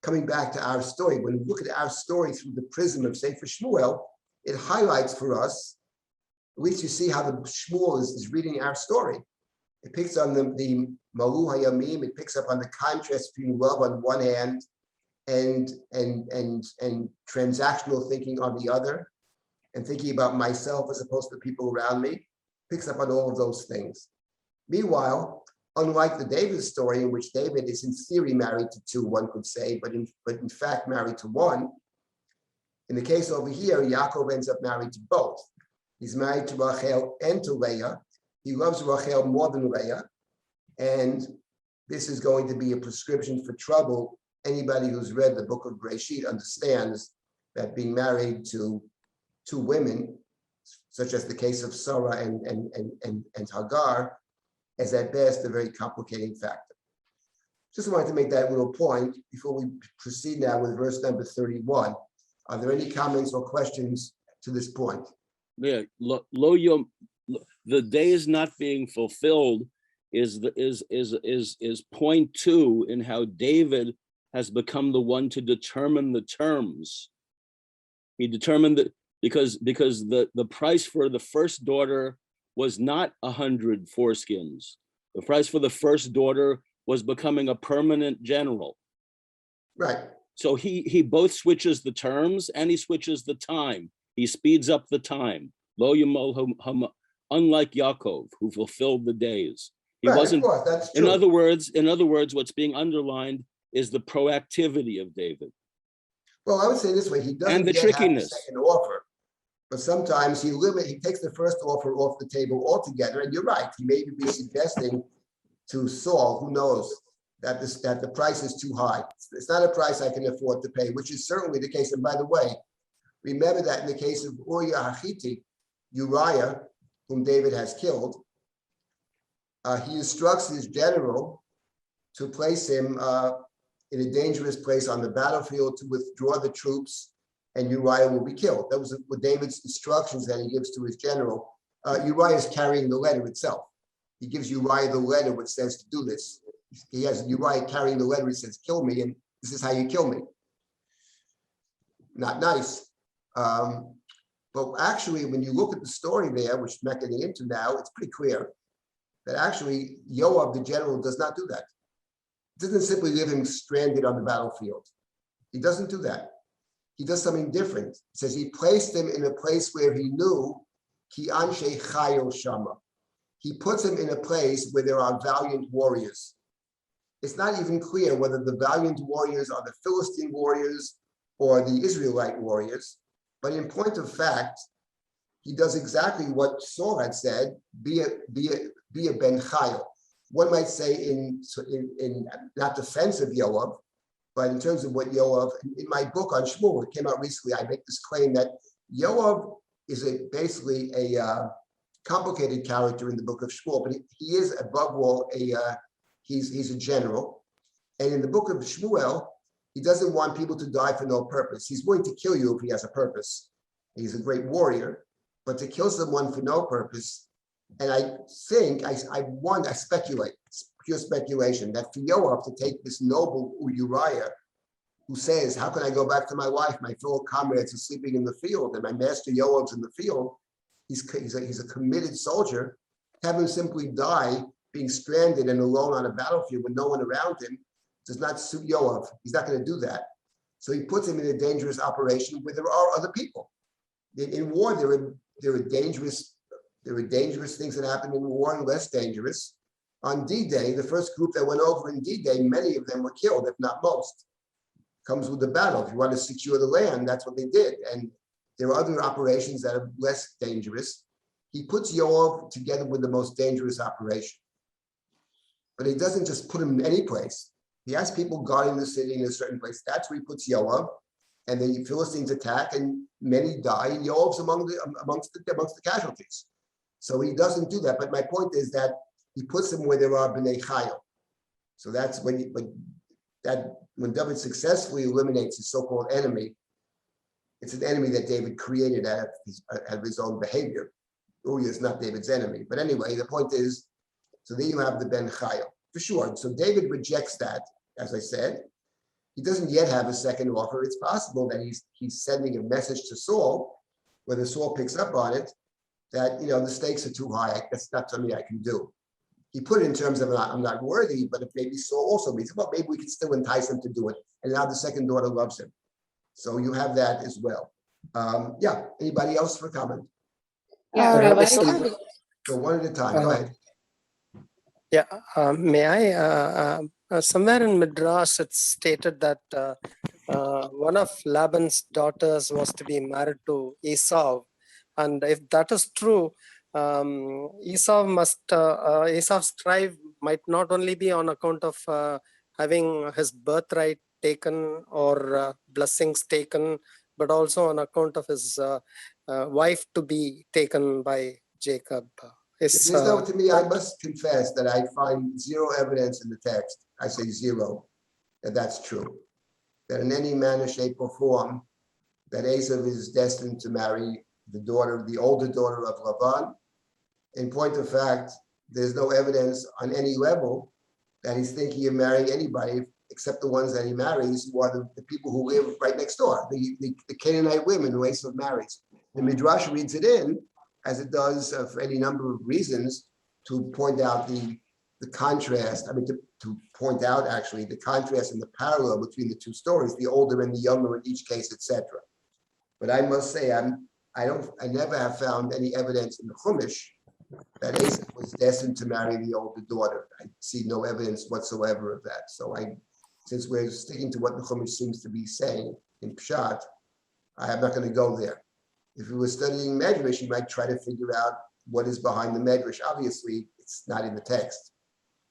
coming back to our story, when we look at our story through the prism of Sefer Shmuel, it highlights for us, at least you see how the Shmuel is reading our story. It picks on the Malu Hayamim, it picks up on the contrast between love on one hand and transactional thinking on the other, and thinking about myself as opposed to people around me, picks up on all of those things. Meanwhile, unlike the David story, in which David is in theory married to two, one could say, but in fact married to one, in the case over here, Yaakov ends up married to both. He's married to Rachel and to Leah. He loves Rachel more than Leah. And this is going to be a prescription for trouble. Anybody who's read the book of Breshit understands that being married to two women, such as the case of Sarah and Hagar, is at best a very complicating factor. Just wanted to make that little point before we proceed now with verse number 31. Are there any comments or questions to this point? Yeah, the day is not being fulfilled is point 2 in how David has become the one to determine the terms. He determined that because the price for the first daughter was not 100 foreskins. The price for the first daughter was becoming a permanent general. Right. So he both switches the terms and he switches the time. He speeds up the time. Lo yamol unlike Yaakov, who fulfilled the days. He wasn't. Of course, that's true. In other words, what's being underlined is the proactivity of David. Well, I would say this way: he doesn't and the yet trickiness. have the second offer, but sometimes he takes the first offer off the table altogether. And you're right; he may be suggesting to Saul, who knows, that the price is too high. It's not a price I can afford to pay, which is certainly the case. And by the way, remember that in the case of Uriah, whom David has killed, he instructs his general to place him in a dangerous place on the battlefield, to withdraw the troops and Uriah will be killed. That was what David's instructions that he gives to his general. Uriah is carrying the letter itself. He gives Uriah the letter which says to do this. He has Uriah carrying the letter which says, kill me, and this is how you kill me. Not nice. But actually, when you look at the story there, which I'm not getting into now, it's pretty clear that actually Yoav, the general, does not do that. He doesn't simply leave him stranded on the battlefield. He doesn't do that. He does something different. It says he placed him in a place where he knew ki anshe chayil shama. He puts him in a place where there are valiant warriors. It's not even clear whether the valiant warriors are the Philistine warriors or the Israelite warriors. But in point of fact, he does exactly what Saul had said, be a ben chayil. One might say in not defense of Yoav, but in terms of what Yoav, in my book on Shmuel, it came out recently, I make this claim that Yoav is basically a complicated character in the book of Shmuel, but he is above all he's a general. And in the book of Shmuel, he doesn't want people to die for no purpose. He's willing to kill you if he has a purpose. He's a great warrior, but to kill someone for no purpose, and I think, I speculate, it's pure speculation, that for Yoav to take this noble Uriah, who says, how can I go back to my wife? My fellow comrades are sleeping in the field, and my master Yoav's in the field. He's a committed soldier. Have him simply die, being stranded and alone on a battlefield with no one around him, does not suit Yoav. He's not going to do that. So he puts him in a dangerous operation where there are other people. In war, there are dangerous things that happen in war and less dangerous. On D-Day, the first group that went over in D-Day, many of them were killed, if not most. Comes with the battle. If you want to secure the land, that's what they did. And there are other operations that are less dangerous. He puts Yoav together with the most dangerous operation. But he doesn't just put him in any place. He has people guarding the city in a certain place. That's where he puts Yoav. And the Philistines attack, and many die. And Yoav's amongst the casualties. So he doesn't do that. But my point is that he puts them where there are bnei chayil. So that's when David successfully eliminates his so-called enemy. It's an enemy that David created out of his own behavior. Uriah is not David's enemy. But anyway, the point is, so there you have the ben chayil, for sure. So David rejects that, as I said. He doesn't yet have a second offer. It's possible that he's sending a message to Saul, whether Saul picks up on it, that the stakes are too high. That's not something I can do. He put it in terms of I'm not worthy, but if maybe Saul also means, well, maybe we can still entice him to do it. And now the second daughter loves him. So you have that as well. Anybody else for comment? Yeah, Rabbi Rabbi. Silber. So one at a time, go ahead. May I? Somewhere in Midrash, it's stated that one of Laban's daughters was to be married to Esau, and if that is true, Esau's tribe might not only be on account of having his birthright taken or blessings taken, but also on account of his wife to be taken by Jacob. To me, I must confess that I find zero evidence in the text. I say zero, that that's true. That in any manner, shape, or form, that Esau is destined to marry the older daughter of Laban. In point of fact, there's no evidence on any level that he's thinking of marrying anybody except the ones that he marries, who are the people who live right next door, the Canaanite women who Esau marries. The Midrash reads it in, as it does for any number of reasons, to point out the contrast, to point out actually the contrast and the parallel between the two stories, the older and the younger in each case, etc. But I must say, I never have found any evidence in the Chumash that Esau was destined to marry the older daughter. I see no evidence whatsoever of that. So since we're sticking to what the Chumash seems to be saying in Pshat, I'm not going to go there. If you were studying Medrash, you might try to figure out what is behind the Medrash. Obviously, it's not in the text.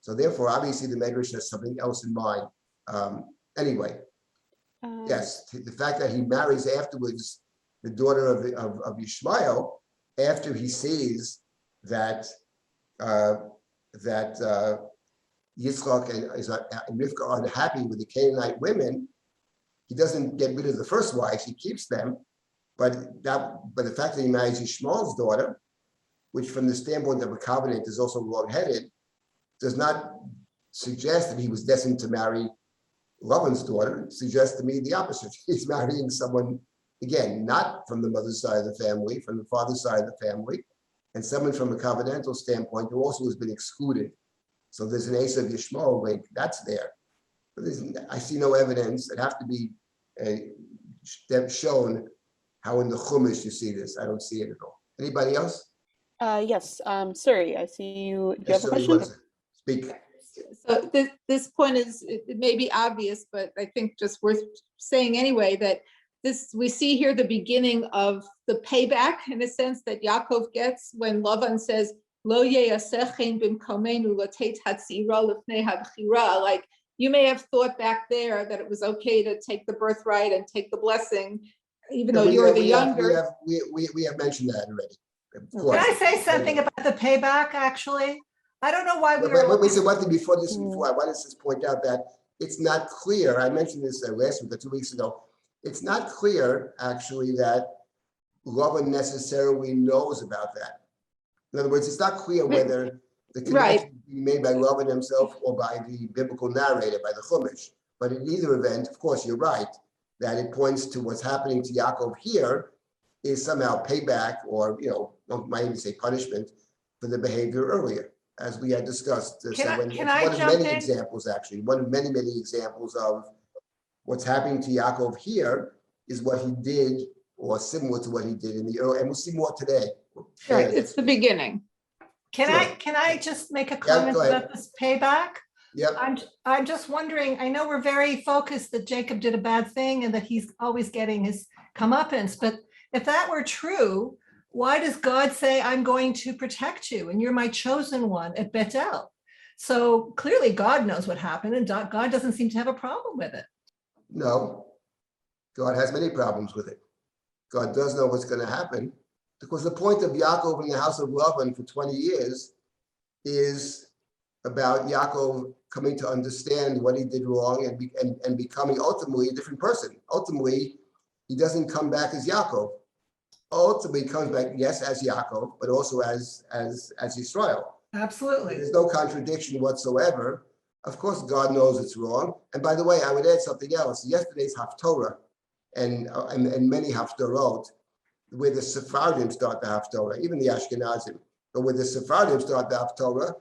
So therefore, obviously, the Medrash has something else in mind. Anyway, yes, the fact that he marries afterwards the daughter of Ishmael, after he sees that Yitzchak and Rivka are unhappy with the Canaanite women, he doesn't get rid of the first wives, he keeps them. But the fact that he marries Ishmael's daughter, which from the standpoint of a covenant is also wrong-headed, does not suggest that he was destined to marry Lavan's daughter. It suggests to me the opposite. He's marrying someone, again, not from the mother's side of the family, from the father's side of the family, and someone from a covenantal standpoint who also has been excluded. So there's an Esav Yishmael link, that's there. But I see no evidence. It have to be shown how in the Chumash you see this. I don't see it at all. Anybody else? Yes, Suri, I see you. Do you Yes, have a sir, you question? want to speak. So this point is, it may be obvious, but I think just worth saying anyway, that we see here the beginning of the payback, in a sense, that Yaakov gets when Lavan says, Lo ye'asechen b'mkomenu l'teit hatzira l'fnei habchira. Like, you may have thought back there that it was okay to take the birthright and take the blessing, even though you're the younger. We have mentioned that already. Of Can course. I say something about the payback, actually? I don't know why we Wait, were. wait, say one thing before I want to just point out that it's not clear. I mentioned this last week or 2 weeks ago. It's not clear, actually, that Lavan necessarily knows about that. In other words, it's not clear whether the connection is being made by Lavan himself or by the biblical narrator, by the Chumash. But in either event, of course, you're right, that it points to what's happening to Yaakov here is somehow payback, or, might even say punishment for the behavior earlier, as we had discussed. Can I one of jump many in? examples, actually, one of many, many examples of what's happening to Yaakov here is what he did, or similar to what he did in the early, and we'll see more today. Right, it's the beginning. Can Sure. I just make a comment go ahead. about this payback? Yep. I'm just wondering, I know we're very focused that Jacob did a bad thing and that he's always getting his comeuppance, but if that were true, why does God say, I'm going to protect you and you're my chosen one at Bethel? So clearly God knows what happened and God doesn't seem to have a problem with it. No, God has many problems with it. God does know what's going to happen, because the point of Yaakov in the house of Lavan for 20 years is about Yaakov coming to understand what he did wrong and becoming ultimately a different person. Ultimately, he doesn't come back as Yaakov. Ultimately, he comes back, yes, as Yaakov, but also as Israel. Absolutely. There's no contradiction whatsoever. Of course, God knows it's wrong. And by the way, I would add something else. Yesterday's Haftorah and many Haftorot, where the Sephardim start the Haftorah, even the Ashkenazim, but where the Sephardim start the Haftorah,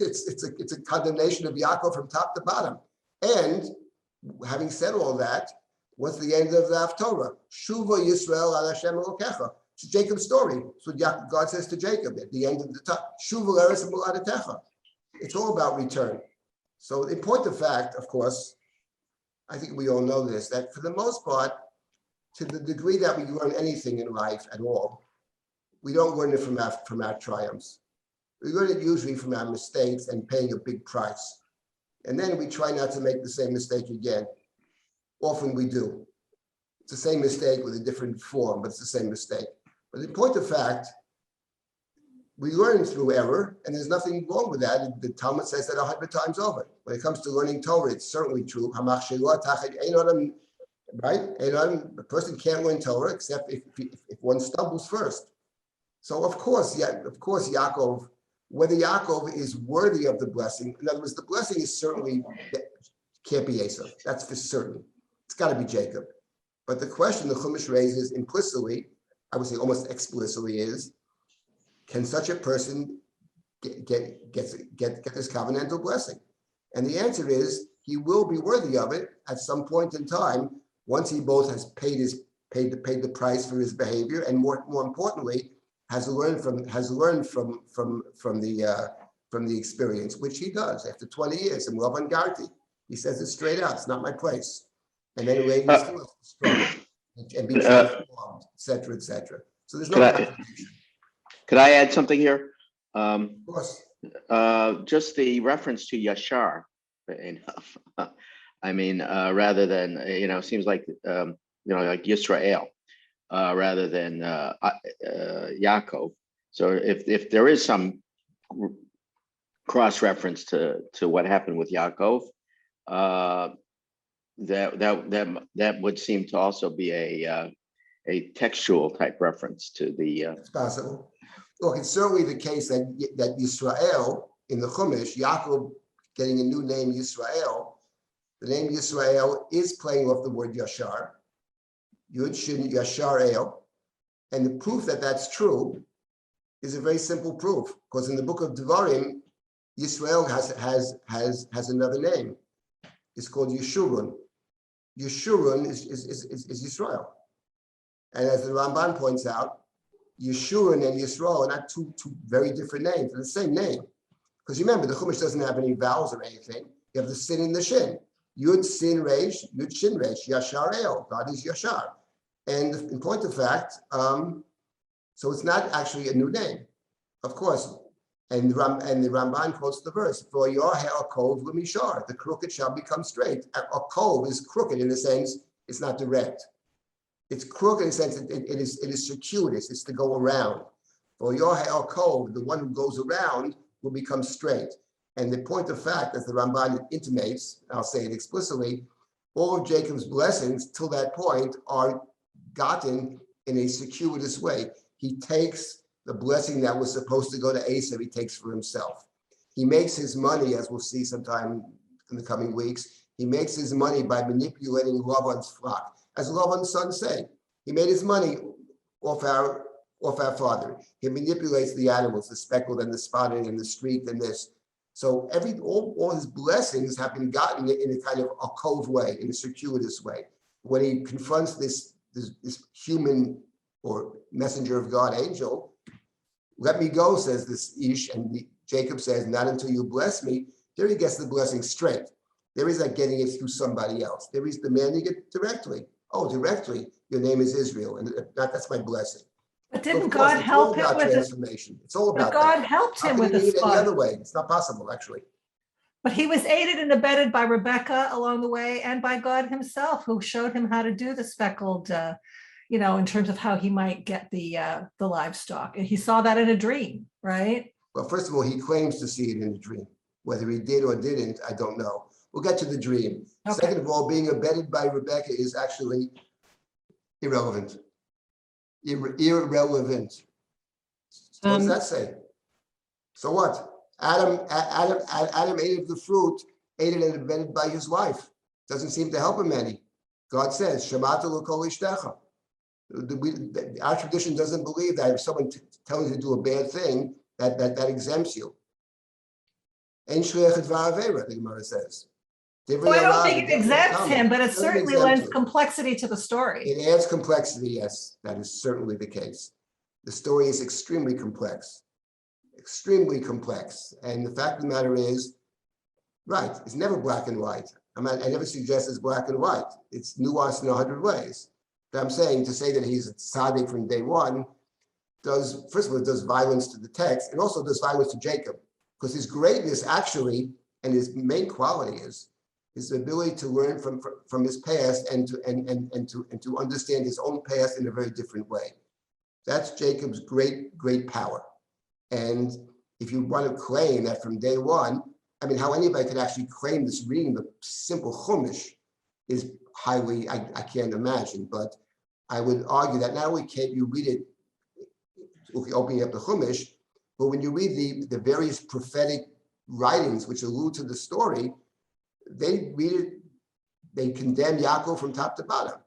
it's a condemnation of Yaakov from top to bottom. And having said all that, what's the end of the Haftorah? Shuva Yisrael al Hashem Elokecha. It's Jacob's story. So God says to Jacob at the end of the time, Shuva Eretz Moladetecha. It's all about return. So in point of fact, of course, I think we all know this, that for the most part, to the degree that we learn anything in life at all, we don't learn it from our triumphs. We learn it usually from our mistakes and paying a big price. And then we try not to make the same mistake again. Often we do. It's the same mistake with a different form, but it's the same mistake. But in point of fact, we learn through error, and there's nothing wrong with that. The Talmud says that 100 times over. When it comes to learning Torah, it's certainly true. Right? A person can't learn Torah except if one stumbles first. So of course, Yaakov, whether Yaakov is worthy of the blessing, in other words, the blessing is certainly can't be Esav. That's for certain. It's got to be Jacob. But the question the Chumash raises implicitly, I would say almost explicitly, is, can such a person get this covenantal blessing? And the answer is, he will be worthy of it at some point in time, once he both has paid the price for his behavior, and more importantly, has learned from the experience, which he does after 20 years in Lavan Garti. He says it straight out. It's not my place. And then later he still has to struggle and be transformed, etc., etc. So there's no contradiction. Could I add something here? Of course. Just the reference to Yashar. I mean, rather than, it seems like, like Yisrael, rather than Yaakov. So if there is some cross-reference to what happened with Yaakov, that would seem to also be a textual type reference to the. It's possible. Look, it's certainly the case that Yisrael in the Chumash, Yaakov getting a new name, Yisrael, the name Yisrael is playing off the word Yashar, Yud Shin Yashar El, and the proof that that's true is a very simple proof, because in the book of Devarim, Yisrael has another name. It's called Yeshurun. Yeshurun is Yisrael. And as the Ramban points out, Yeshurun and Yisrael are not two very different names. They're the same name. Because remember, the Chumash doesn't have any vowels or anything. You have the sin and the shin. Yud Sin Reish, Yud Shin Reish, Yashar El. God is Yashar. And in point of fact, so it's not actually a new name, of course. And the Ramban quotes the verse, "For your hair kov l'mishar, the crooked shall become straight." A kov is crooked in the sense it's not direct. It's crooked in the sense it is circuitous. It's to go around. For your hair kov, the one who goes around will become straight. And the point of fact, as the Ramban intimates, I'll say it explicitly, all of Jacob's blessings till that point are gotten in a circuitous way. He takes the blessing that was supposed to go to Esau, he takes for himself. He makes his money, as we'll see sometime in the coming weeks, he makes his money by manipulating Lavan's flock. As Lavan's sons say, he made his money off our father. He manipulates the animals, the speckled and the spotted and the streaked and this. So all his blessings have been gotten in a kind of a cove way, in a circuitous way. When he confronts this human or messenger of God angel, "Let me go," says this Ish, and Jacob says, "Not until you bless me." There he gets the blessing straight. There is not getting it through somebody else. There is demanding it directly. Oh, directly, your name is Israel, and that's my blessing. But So didn't of course, God it's all help him about with it? transformation. It's all But about God that. helped How him can with you a need it any spot. other way? It's not possible, actually. But he was aided and abetted by Rebecca along the way and by God himself, who showed him how to do the speckled, in terms of how he might get the livestock. And he saw that in a dream, right? Well, first of all, he claims to see it in a dream. Whether he did or didn't, I don't know. We'll get to the dream. Okay. Second of all, being abetted by Rebecca is actually irrelevant. Irrelevant. What does that say? So what? Adam ate of the fruit, aided and abetted by his wife. Doesn't seem to help him any. God says, "Shamata l'kol ishtecha." Our tradition doesn't believe that if someone tells you to do a bad thing, that exempts you. Ein shliach dvar avera, the Gemara says. Well, I don't think it exempts him, but it certainly lends him. complexity to the story. It adds complexity, yes, that is certainly the case. The story is extremely complex. And the fact of the matter is, right, it's never black and white. I never suggest it's black and white. It's nuanced in 100 ways. But I'm saying to say that he's a tzaddik from day one first of all, does violence to the text and also does violence to Jacob, because his greatness actually, and his main quality is his ability to learn from his past and to understand his own past in a very different way. That's Jacob's great power. And if you want to claim that from day one, I mean, how anybody could actually claim this reading the simple Chumash is highly, I can't imagine, but I would argue that not only can't you read it opening up the Chumash, but when you read the various prophetic writings which allude to the story, they read it, they condemn Yaakov from top to bottom.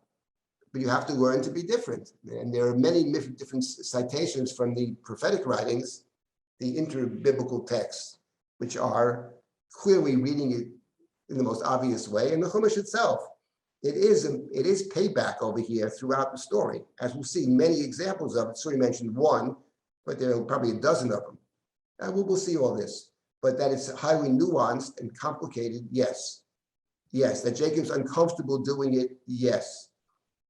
But you have to learn to be different. And there are many different citations from the prophetic writings, the inter-biblical texts, which are clearly reading it in the most obvious way. And the Chumash itself, it is payback over here throughout the story, as we'll see many examples of it. So we mentioned one, but there are probably a dozen of them. And we'll see all this. But that it's highly nuanced and complicated, yes. Yes, that Jacob's uncomfortable doing it, yes.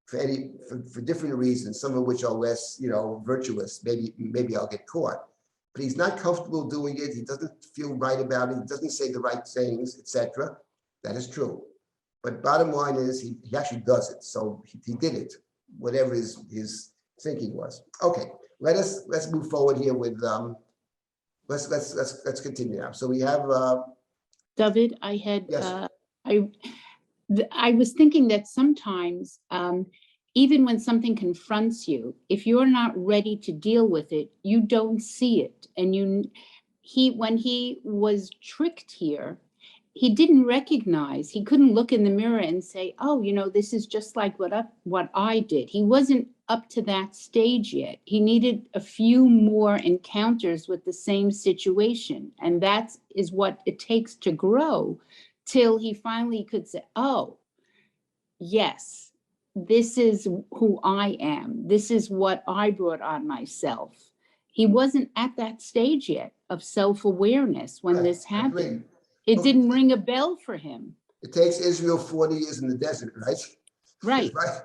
For different reasons, some of which are less, virtuous. Maybe I'll get caught. But he's not comfortable doing it. He doesn't feel right about it. He doesn't say the right things, etc. That is true. But bottom line is he actually does it. So he did it, whatever his thinking was. Okay, let's move forward here with let's continue now. So we have David, I had yes. I was thinking that sometimes, even when something confronts you, if you're not ready to deal with it, you don't see it. And when he was tricked here, he didn't recognize, he couldn't look in the mirror and say, oh, this is just like what I did. He wasn't up to that stage yet. He needed a few more encounters with the same situation. And that is what it takes to grow, till he finally could say, oh, yes, this is who I am. This is what I brought on myself. He wasn't at that stage yet of self-awareness when Right, this I agree. happened. It Well, didn't ring a bell for him. It takes Israel 40 years in the desert, right? Right. Right.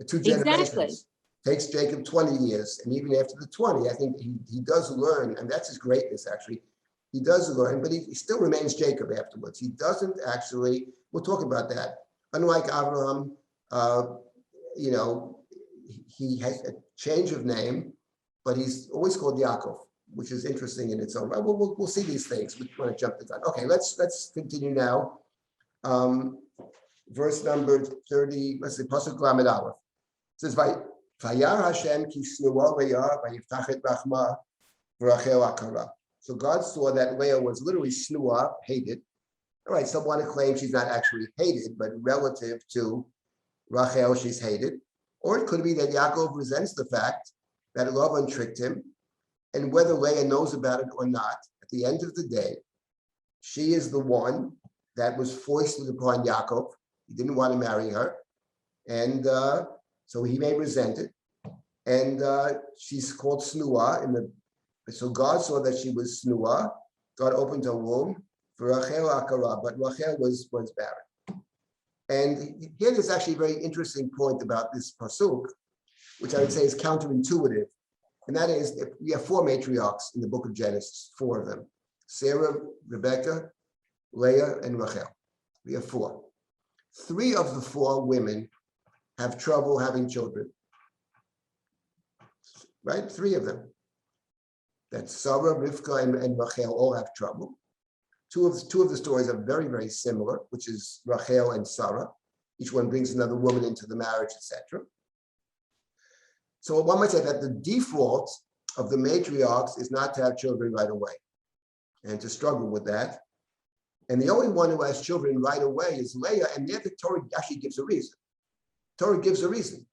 Two Exactly. generations. Takes Jacob 20 years. And even after the 20, I think he does learn, and that's his greatness, actually. He does learn, but he still remains Jacob afterwards. He doesn't actually, we'll talk about that. Unlike Abraham, he has a change of name, but he's always called Yaakov, which is interesting in its own right. We'll see these things. We want to jump the gun. Okay, let's continue now. Verse number 30, let's see, Pasuk Lamed Aleph. It says, Vayar Hashem ki snua Leah vayiftachet rachma v'Rachel akara. So God saw that Leah was literally snua, hated. All right, some want to claim she's not actually hated, but relative to Rachel, she's hated. Or it could be that Yaakov resents the fact that Laban tricked him, and whether Leah knows about it or not, at the end of the day, she is the one that was foisted upon Yaakov. He didn't want to marry her, and so he may resent it. And she's called Snua. So God saw that she was Snua. God opened her womb for Rachel Akara, but Rachel was barren. And here there's actually a very interesting point about this pasuk, which I would say is counterintuitive. And that is, we have 4 matriarchs in the book of Genesis, 4 of them: Sarah, Rebecca, Leah, and Rachel. We have 4. 3 of the 4 women have trouble having children. Right? 3 of them. That's Sarah, Rivka, and Rachel all have trouble. Two of the stories are very, very similar, which is Rachel and Sarah. Each one brings another woman into the marriage, etc. So one might say that the default of the matriarchs is not to have children right away and to struggle with that. And the only one who has children right away is Leah, and there the Torah actually gives a reason. Torah gives a reason.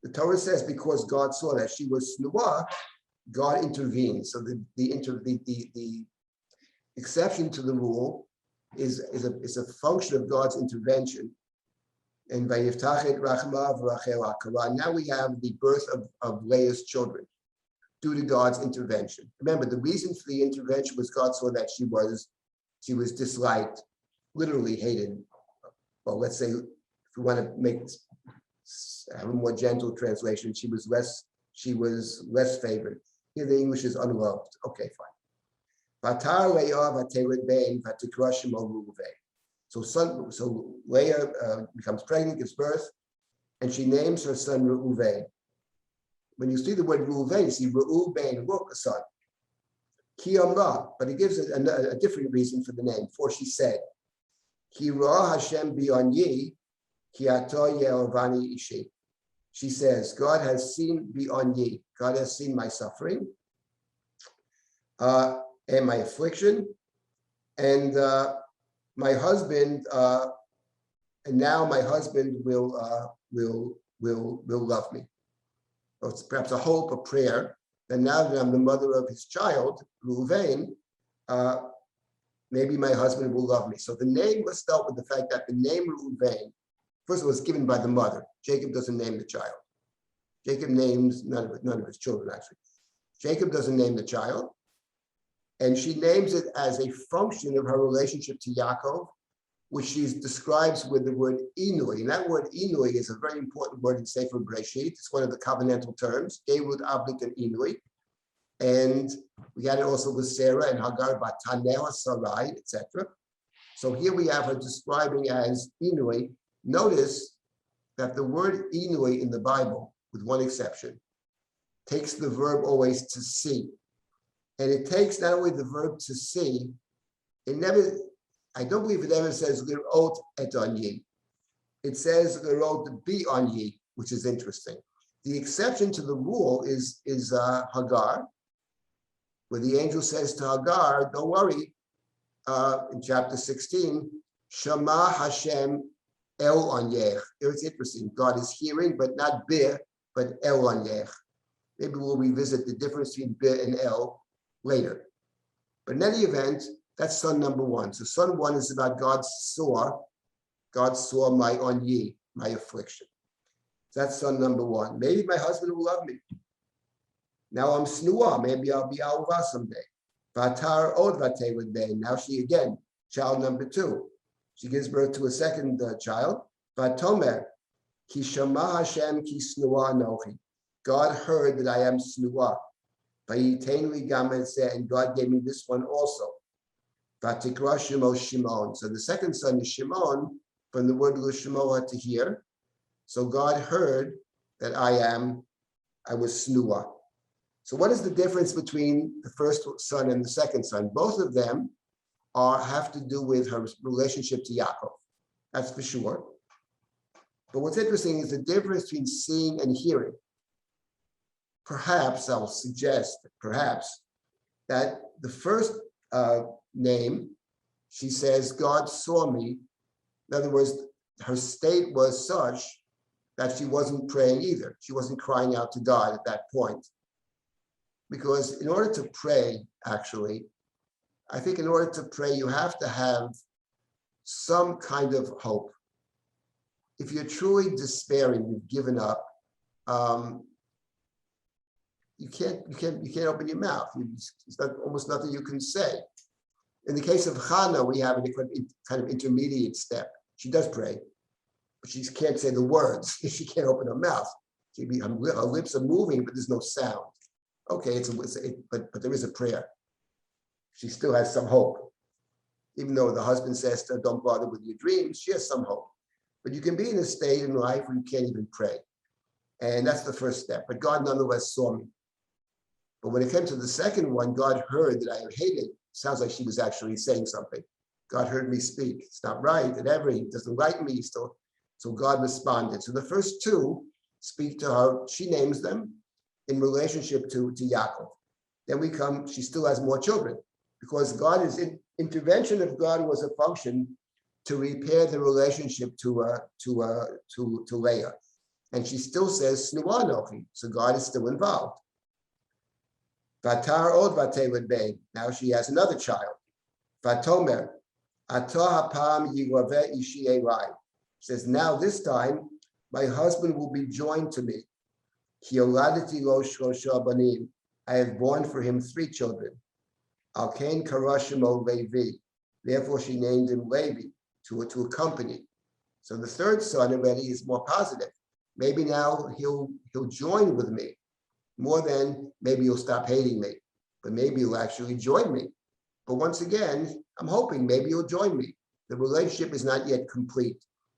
The Torah says because God saw that she was Snua, God intervened. So the exception to the rule is a function of God's intervention. And Vayiftachet Rachma v'Rachel Akara. Now we have the birth of Leah's children due to God's intervention. Remember, the reason for the intervention was God saw that she was disliked, literally hated. Well, let's say, if we want to have a more gentle translation, she was less favored. Here the English is unloved. Okay, fine. So Leah becomes pregnant, gives birth, and she names her son Reuven. When you see the word Reuven, you see Reuven, look, a son. Ki amra, but it gives a different reason for the name. For she said, Ki ra Hashem bi'onyi, ki ato ye'ovani ishi. She says, God has seen bi'onyi. God has seen my suffering and my affliction, and my husband, and now my husband will love me. Or it's perhaps a hope, a prayer, that now that I'm the mother of his child, Reuven, maybe my husband will love me. So the name was spelled with the fact that the name Reuven, first of all, was given by the mother. Jacob doesn't name the child. Jacob names none of his children, actually. Jacob doesn't name the child. And she names it as a function of her relationship to Yaakov, which she describes with the word inui. And that word inui is a very important word in Sefer Bereshit. It's one of the covenantal terms, Gerut, Ablik, and inui. And we had it also with Sarah and Hagar, Batanea, Sarai, etc. So here we have her describing as inui. Notice that the word inui in the Bible, with one exception, takes the verb always to see. And it takes not only the verb to see, I don't believe it ever says lirot et onyi. it says the road to be on ye, which is interesting. The exception to the rule is Hagar, where the angel says to Hagar, don't worry, in chapter 16, Shema Hashem El on Yech. It's interesting. God is hearing, but not Bir, but El on Yech. Maybe we'll revisit the difference between Bir and El later. But in any event, that's son number one. So son one is about God saw my on ye, my affliction. That's son number one. Maybe my husband will love me. Now I'm snua. Maybe I'll be alva someday. Vatar od vatevud bein. Now she again, child number two. She gives birth to a second child. Vatomer ki shama Hashem ki snua anochi. God heard that I am snua. Vayitenli gamet, and God gave me this one also. Vatikra shemo Shimon. So the second son is Shimon, from the word l'shmoa, to hear. So God heard that I was snua. So what is the difference between the first son and the second son? Both of them have to do with her relationship to Yaakov. That's for sure. But what's interesting is the difference between seeing and hearing. Perhaps I'll suggest, that the first name, she says, God saw me. In other words, her state was such that she wasn't praying either. She wasn't crying out to God at that point. Because in order to pray, actually, I think in order to pray, you have to have some kind of hope. If you're truly despairing, you've given up, you can't open your mouth. It's almost nothing you can say. In the case of Hannah, we have a kind of intermediate step. She does pray, but she can't say the words. She can't open her mouth. Her lips are moving, but there's no sound. Okay, but there is a prayer. She still has some hope. Even though the husband says to her, don't bother with your dreams, she has some hope. But you can be in a state in life where you can't even pray. And that's the first step. But God nonetheless saw me. But when it came to the second one, God heard that I am hated. Sounds like she was actually saying something. God heard me speak. It's not right. He doesn't like me still. So God responded. So the first two speak to her. She names them in relationship to Yaakov. Then she still has more children, because God is intervention of God was a function to repair the relationship to Leah. And she still says, Snua Anochi. So God is still involved. Vatar od vatevud bein. Now she has another child. Vatomer, atah hapam yiglaveh ishi elai. Says, now this time, my husband will be joined to me. Ki yoladeti lo shlosha banim. I have born for him 3 children. Al kain kara shemo Levi. Therefore she named him Levi, to accompany. So the third son already is more positive. Maybe now he'll join with me. More than maybe he'll stop hating me, but maybe he'll actually join me. But once again, I'm hoping maybe he'll join me. The relationship is not yet complete.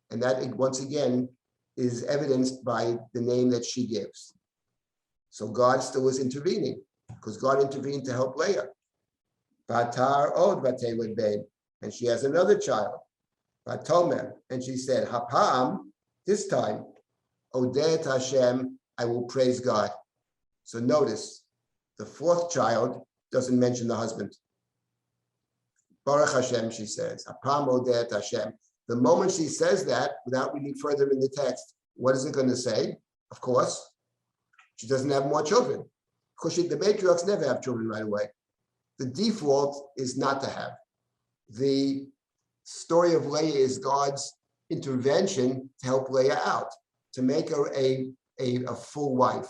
And that, once again, is evidenced by the name that she gives. So God still is intervening, because God intervened to help Leah. Vatar od vatevud bein. And she has another child. Vatomer. And she said, Hapam, this time, Odet Hashem, I will praise God. So notice, the fourth child doesn't mention the husband. Baruch Hashem, she says. Hapam odet Hashem. The moment she says that, without reading further in the text, what is it going to say? Of course, she doesn't have more children. Because the Matriarchs never have children right away. The default is not to have. The story of Leah is God's intervention to help Leah out, to make her a full wife.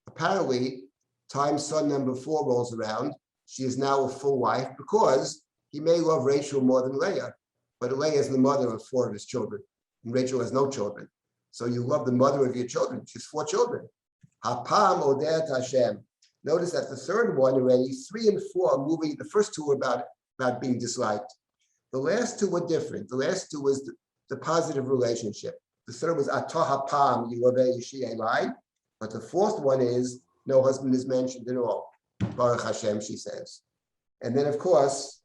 Apparently, time son number 4 rolls around. She is now a full wife because he may love Rachel more than Leah, but Leah is the mother of 4 of his children, and Rachel has no children. So you love the mother of your children. She has 4 children. Hapam odet Hashem. Notice that the third one already, 3 and 4 are moving. The first 2 were about being disliked. The last 2 were different. The last 2 was the positive relationship. The third was atah hapam yilaveh ishi elai. But the fourth one is no husband is mentioned at all. Baruch Hashem, she says. And then, of course,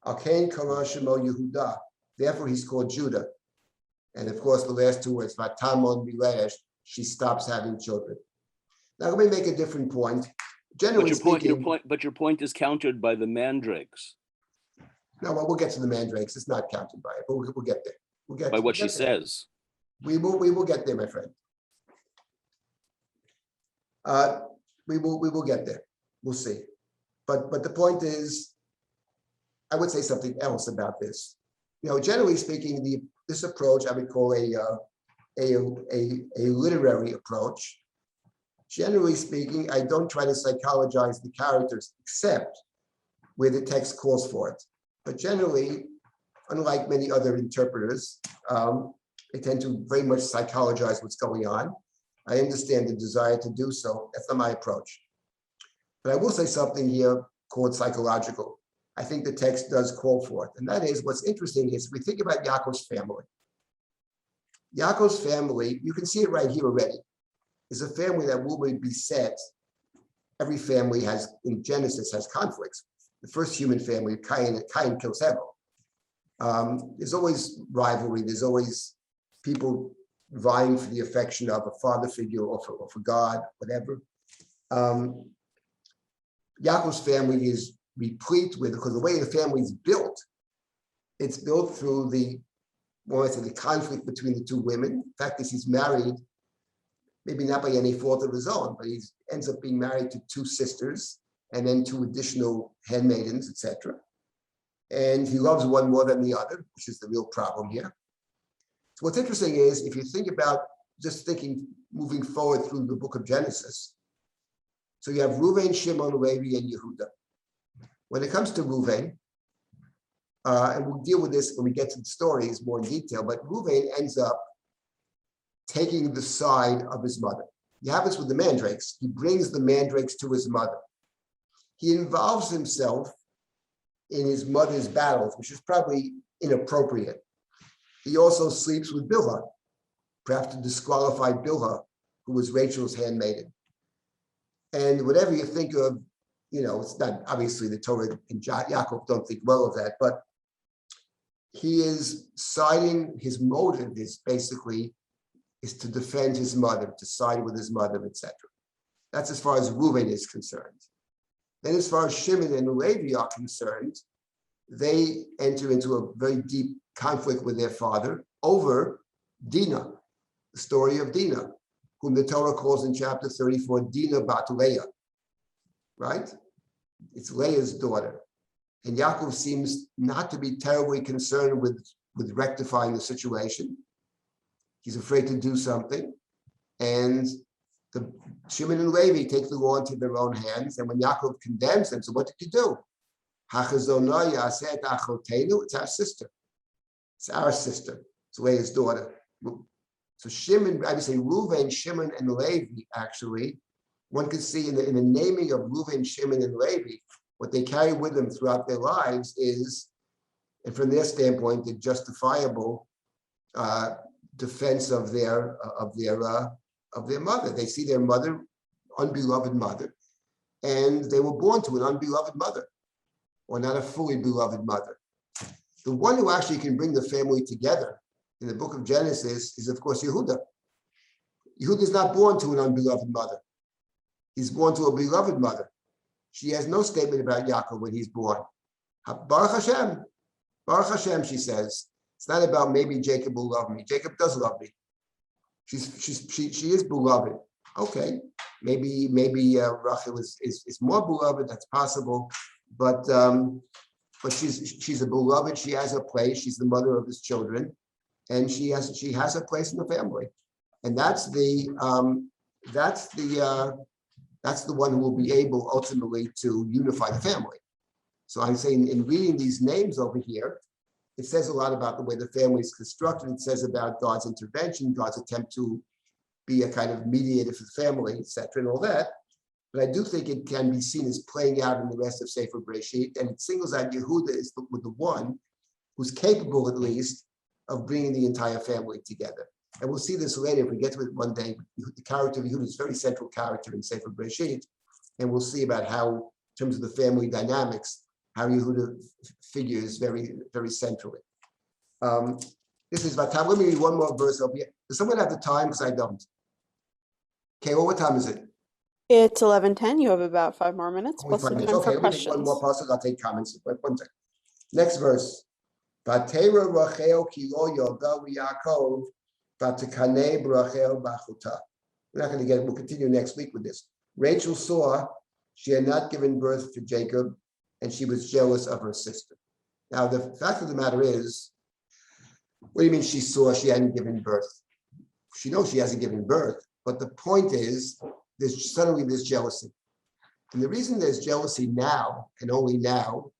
Al kain kara shemo Yehuda. Therefore, he's called Judah. And of course, the last two words, Vatamon Milesh, she stops having children. Now, let me make a different point. Generally speaking, your point is countered by the mandrakes. No, well, we'll get to the mandrakes. It's not counted by it, but we'll get there. We'll get By what she there. says. We will get there, my friend. We will get there. We'll see. But the point is, I would say something else about this. Generally speaking, this approach I would call a literary approach. Generally speaking, I don't try to psychologize the characters except where the text calls for it. But generally, unlike many other interpreters, they tend to very much psychologize what's going on. I understand the desire to do so. That's not my approach. But I will say something here called psychological. I think the text does call for it. And that is, what's interesting is we think about Yaakov's family. Yaakov's family, you can see it right here already, is a family that will be beset. Every family in Genesis has conflicts. The first human family, Cain kills Abel. There's always rivalry. There's always people vying for the affection of a father figure or for God, whatever. Yaakov's family is replete with, because the way the family is built, it's built through the conflict between the two women. In fact, he's married, maybe not by any fault of his own, but he ends up being married to two sisters and then two additional handmaidens, etc. And he loves one more than the other, which is the real problem here. So what's interesting is, if you think about moving forward through the book of Genesis, so you have Reuven, Shimon, Levi, and Yehuda. When it comes to Reuven, and we'll deal with this when we get to the stories more in detail, but Reuven ends up taking the side of his mother. He happens with the mandrakes. He brings the mandrakes to his mother. He involves himself in his mother's battles, which is probably inappropriate. He also sleeps with Bilhah, perhaps to disqualify Bilhah, who was Rachel's handmaiden. And whatever you think of, it's not obviously the Torah and Yaakov don't think well of that, but he is siding, his motive is to defend his mother, to side with his mother, etc. That's as far as Reuven is concerned. Then as far as Shimon and Levi are concerned, they enter into a very deep conflict with their father over Dinah, the story of Dinah, whom the Torah calls in chapter 34, Dinah bat Leah, right? It's Leah's daughter. And Yaakov seems not to be terribly concerned with rectifying the situation. He's afraid to do something. And Shimon and Levi take the law into their own hands. And when Yaakov condemns them, so what did you do? It's our sister. It's our sister. It's Leah's daughter. So Shimon, I would say Reuven, Shimon, and Levi, actually, one could see in the naming of Reuven, Shimon, and Levi, what they carry with them throughout their lives is, and from their standpoint, the justifiable defense of their mother. They see their mother, unbeloved mother, and they were born to an unbeloved mother, or not a fully beloved mother. The one who actually can bring the family together in the book of Genesis is, of course, Yehuda. Yehuda is not born to an unbeloved mother. He's born to a beloved mother. She has no statement about Yaakov when he's born. Baruch Hashem, she says. It's not about maybe Jacob will love me. Jacob does love me. She is beloved. Okay, maybe Rachel is more beloved. That's possible, but she's a beloved. She has a place. She's the mother of his children, and she has a place in the family, and that's the one who will be able ultimately to unify the family. So I'm saying, in reading these names over here, it says a lot about the way the family is constructed. It says about God's intervention, God's attempt to be a kind of mediator for the family, etc., and all that. But I do think it can be seen as playing out in the rest of Sefer Bereshit, and it singles out Yehuda as the one who's capable, at least, of bringing the entire family together. And we'll see this later if we get to it one day. The character of Yehuda is a very central character in Sefer Bereshit, and we'll see about how, in terms of the family dynamics, how Yehuda figures very, very centrally. This is Vatam. Let me read one more verse over here. Does someone have the time? Because I don't. Okay, well, what time is it? It's 11:10. You have about 5 more minutes, Only plus 5 some minutes. time Okay, for let me take one more questions. passage. I'll take comments. Wait, 1 second. Next verse. Vatera Rachel kilo yolda Yaakov vatikane Rachel bachuta. We're not going to get it. We'll continue next week with this. Rachel saw she had not given birth to Jacob, and she was jealous of her sister. Now, the fact of the matter is, what do you mean she saw she hadn't given birth? She knows she hasn't given birth, but the point is, there's suddenly this jealousy. And the reason there's jealousy now, and only now,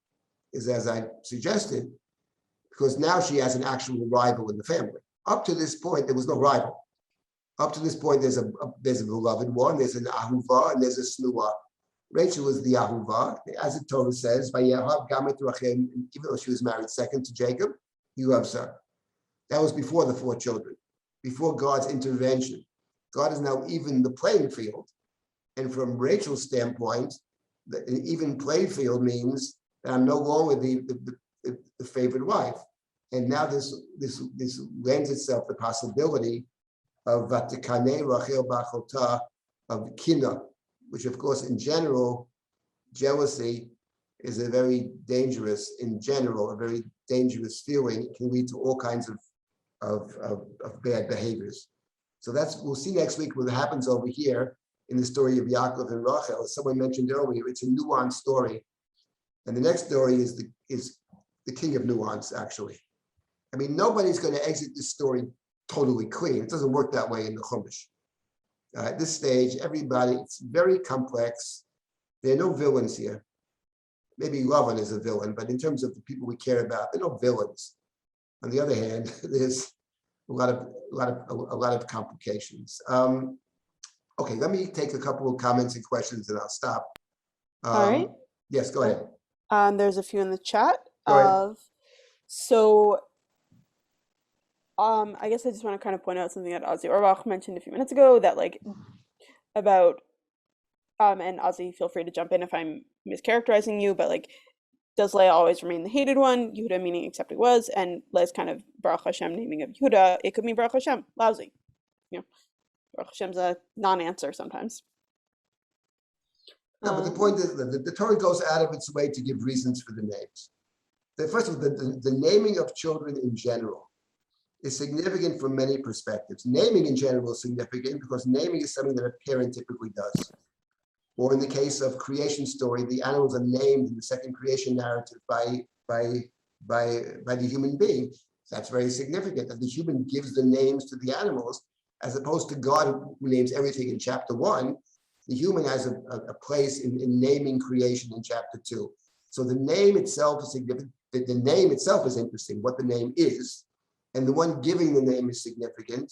is as I suggested, because now she has an actual rival in the family. Up to this point, there was no rival. Up to this point, there's a beloved one, there's an ahuva, and there's a snua. Rachel is the ahuva, as the Torah says, Vayehav gamet Rachel, even though she was married second to Jacob, he loves her. That was before the 4 children, before God's intervention. God is now even the playing field. And from Rachel's standpoint, an even playing field means that I'm no longer the favorite wife. And now this lends itself the possibility of Vatikane Rachel Bachota, of Kina, which of course in general, jealousy is a very dangerous feeling. It can lead to all kinds of bad behaviors. So we'll see next week what happens over here in the story of Yaakov and Rachel. As someone mentioned earlier, it's a nuanced story. And the next story is the king of nuance, actually. I mean, nobody's going to exit this story totally clean. It doesn't work that way in the Chumash. At this stage, everybody, it's very complex. There are no villains here. Maybe Lavan is a villain, but in terms of the people we care about, there are no villains. On the other hand, there's a lot of complications. Okay, let me take a couple of comments and questions, and I'll stop. All right. Yes, go ahead. There's a few in the chat. Go ahead. So I guess I just want to kind of point out something that Ozzy Orbach mentioned a few minutes ago, that about and Ozzy, feel free to jump in if I'm mischaracterizing you, but does Leah always remain the hated one? Yehuda meaning except it was, and Leah's kind of Baruch Hashem naming of Yehuda. It could mean Baruch Hashem, lousy. Baruch Hashem's a non-answer sometimes. No, but the point is that the Torah goes out of its way to give reasons for the names. First of all, the naming of children in general is significant from many perspectives. Naming in general is significant because naming is something that a parent typically does. Or in the case of creation story, the animals are named in the second creation narrative by the human being. That's very significant, that the human gives the names to the animals, as opposed to God who names everything in chapter 1. The human has a place in naming creation in chapter 2. So the name itself is significant. The name itself is interesting, what the name is, and the one giving the name is significant.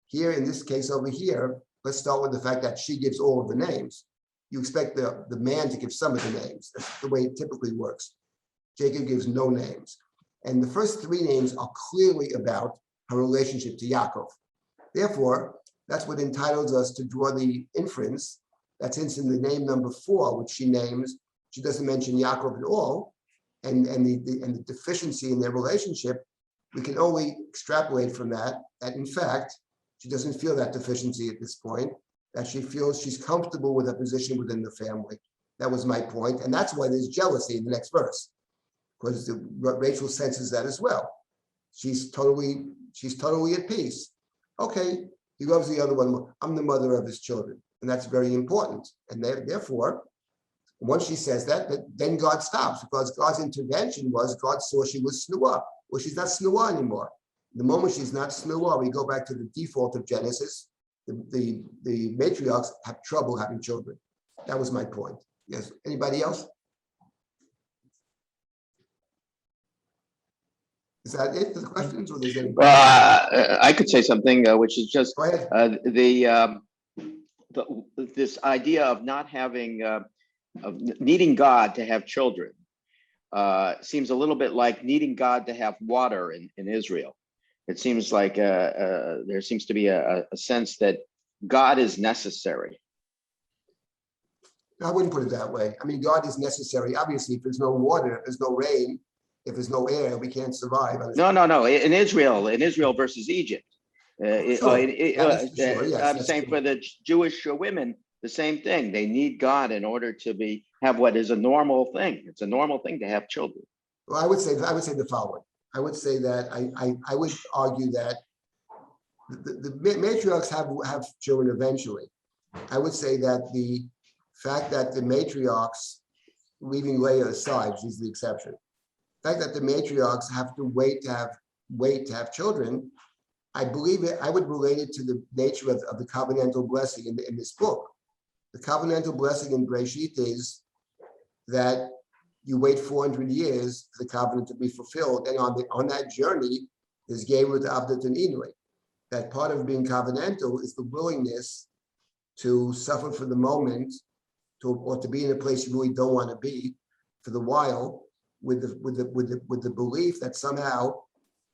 Here, in this case over here, let's start with the fact that she gives all of the names. You expect the man to give some of the names. That's the way it typically works. Jacob gives no names. And the first 3 names are clearly about her relationship to Yaakov. Therefore, that's what entitles us to draw the inference that since in the name number 4, which she names, she doesn't mention Yaakov at all, and the deficiency in their relationship, we can only extrapolate from that in fact, she doesn't feel that deficiency at this point, that she feels she's comfortable with her position within the family. That was my point, and that's why there's jealousy in the next verse, because Rachel senses that as well. She's totally at peace. Okay, he loves the other one more. I'm the mother of his children, and that's very important. And therefore, once she says that, then God stops, because God's intervention was God saw she was snua. Well, she's not snua anymore. The moment she's not snua, we go back to the default of Genesis. The matriarchs have trouble having children. That was my point. Yes. Anybody else? Is that it for the questions, or there's any? I could say something, which is just Go ahead. this idea of not having, of needing God to have children, seems a little bit like needing God to have water in Israel. It seems like there seems to be a sense that God is necessary. I wouldn't put it that way. I mean, God is necessary. Obviously, if there's no water, if there's no rain, if there's no air, we can't survive. No. In Israel versus Egypt. Sure, that is for sure, yes, I'm that's saying true. for the Jewish women, the same thing. They need God in order to have what is a normal thing. It's a normal thing to have children. Well, I would say the following. I would say that I would argue that the matriarchs have children eventually. I would say that the fact that the matriarchs, leaving Leah aside, she's the exception. The fact that the matriarchs have to wait to have children, I believe it. I would relate it to the nature of the covenantal blessing in this book. The covenantal blessing in Breshit is that you wait 400 years for the covenant to be fulfilled, and on that journey is Geirut Avdat and Inui. That part of being covenantal is the willingness to suffer for the moment, or to be in a place you really don't want to be for the while, with the belief that somehow,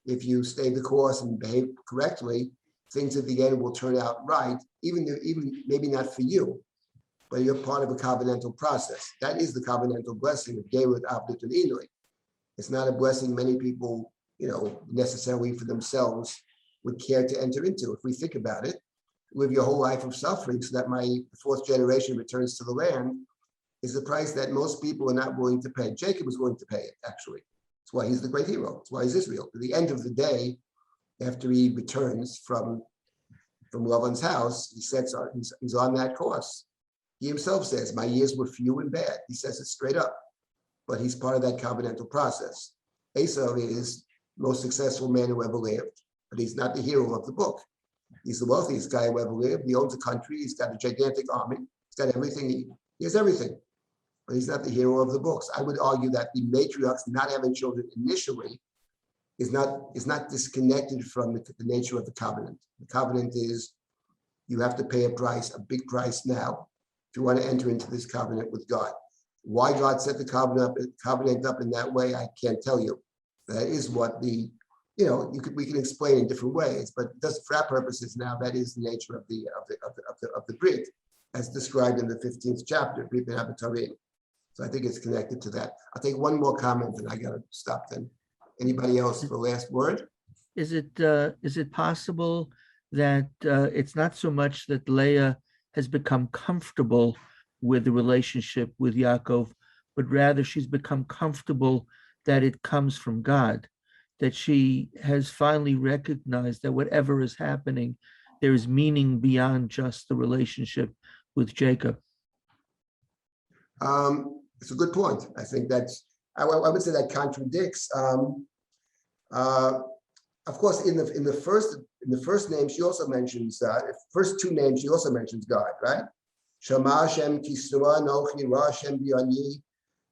if you stay the course and behave correctly, things at the end will turn out right, even maybe not for you, but you're part of a covenantal process. That is the covenantal blessing of Geirut Avdat and Inui. It's not a blessing many people, necessarily for themselves would care to enter into. If we think about it, live your whole life of suffering so that my fourth generation returns to the land is the price that most people are not willing to pay. Jacob was willing to pay it, actually. That's why he's the great hero. That's why he's Israel. At the end of the day, after he returns from Lavan's house, he's on that course. He himself says, my years were few and bad. He says it straight up, but he's part of that covenantal process. Esau is the most successful man who ever lived, but he's not the hero of the book. He's the wealthiest guy who ever lived. He owns a country. He's got a gigantic army. He's got everything. He has everything, but he's not the hero of the books. I would argue that the matriarchs not having children initially is not disconnected from the nature of the covenant. The covenant is you have to pay a price, a big price now, if you want to enter into this covenant with God. Why God set the covenant up in that way, I can't tell you. That is what we can explain in different ways, but just for our purposes now, that is the nature of the Brit, as described in the 15th chapter, Brit Ben Abitarim. So I think it's connected to that. I'll take one more comment and I got to stop then. Anybody else for last word? Is it possible that it's not so much that Leah has become comfortable with the relationship with Yaakov, but rather she's become comfortable that it comes from God, that she has finally recognized that whatever is happening, there is meaning beyond just the relationship with Jacob? It's a good point. I think I would say that contradicts. Of course, in the first name, she also mentions first two names. She also mentions God, right? Shema Hashem Kisua Nochi Ra Hashem B'Ani.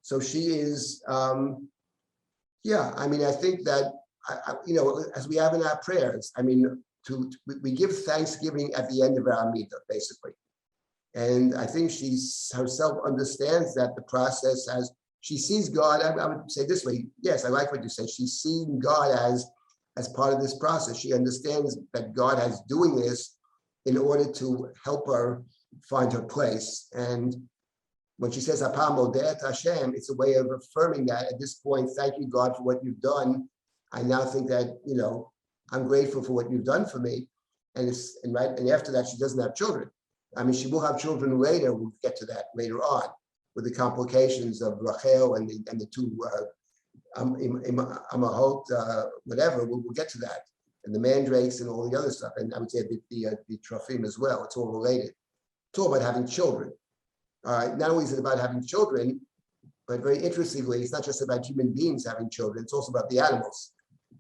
So she is, I think that as we have in our prayers, we give thanksgiving at the end of our Amidah, basically. And I think she herself understands that the process she sees God. I would say this way. Yes, I like what you said. She's seeing God as part of this process. She understands that God has doing this in order to help her find her place. And when she says Apam Odet Hashem, it's a way of affirming that at this point, thank you, God, for what you've done. I now think that, I'm grateful for what you've done for me. And after that, she doesn't have children. She will have children later. We'll get to that later on with the complications of Rachel and the two Amahot, whatever. We'll get to that, and the mandrakes and all the other stuff. And I would say the Trophim as well. It's all related. It's all about having children. All right. Not only is it about having children, but very interestingly, it's not just about human beings having children. It's also about the animals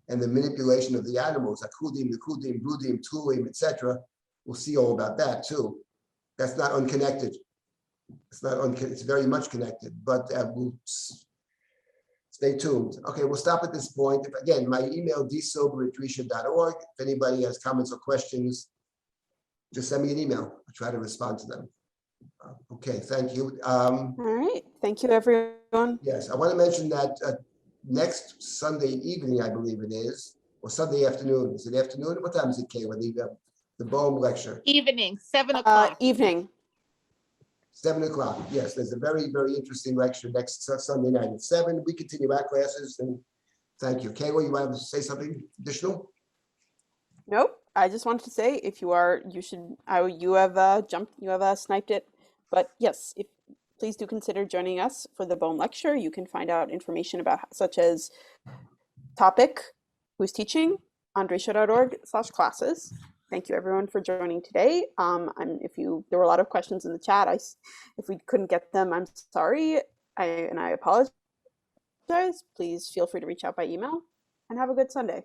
and the manipulation of the animals, akudim, nekudim, brudim, tulim, etc. We'll see all about that too. That's not unconnected. It's very much connected, but we'll stay tuned. Okay, we'll stop at this point. Again, my email, dsilber@risha.org. If anybody has comments or questions, just send me an email. I'll try to respond to them. Okay, thank you. All right, thank you, everyone. Yes, I want to mention that next Sunday evening, I believe it is, or Sunday afternoon. Is it afternoon? What time is it, Kayla? The Bohm lecture. Evening, 7 o'clock. Evening. 7 o'clock. Yes, there's a very, very interesting lecture next Sunday night at 7. We continue our classes, and Thank you. Kayla, you want to say something additional? Nope. I just wanted to say, if you are, you should. You have jumped. You have sniped it. But yes, if please do consider joining us for the Bohm lecture. You can find out information about such as topic, who's teaching, andresha.org/classes. Thank you everyone for joining today. And there were a lot of questions in the chat. If we couldn't get them, I'm sorry. I apologize. Please feel free to reach out by email and have a good Sunday.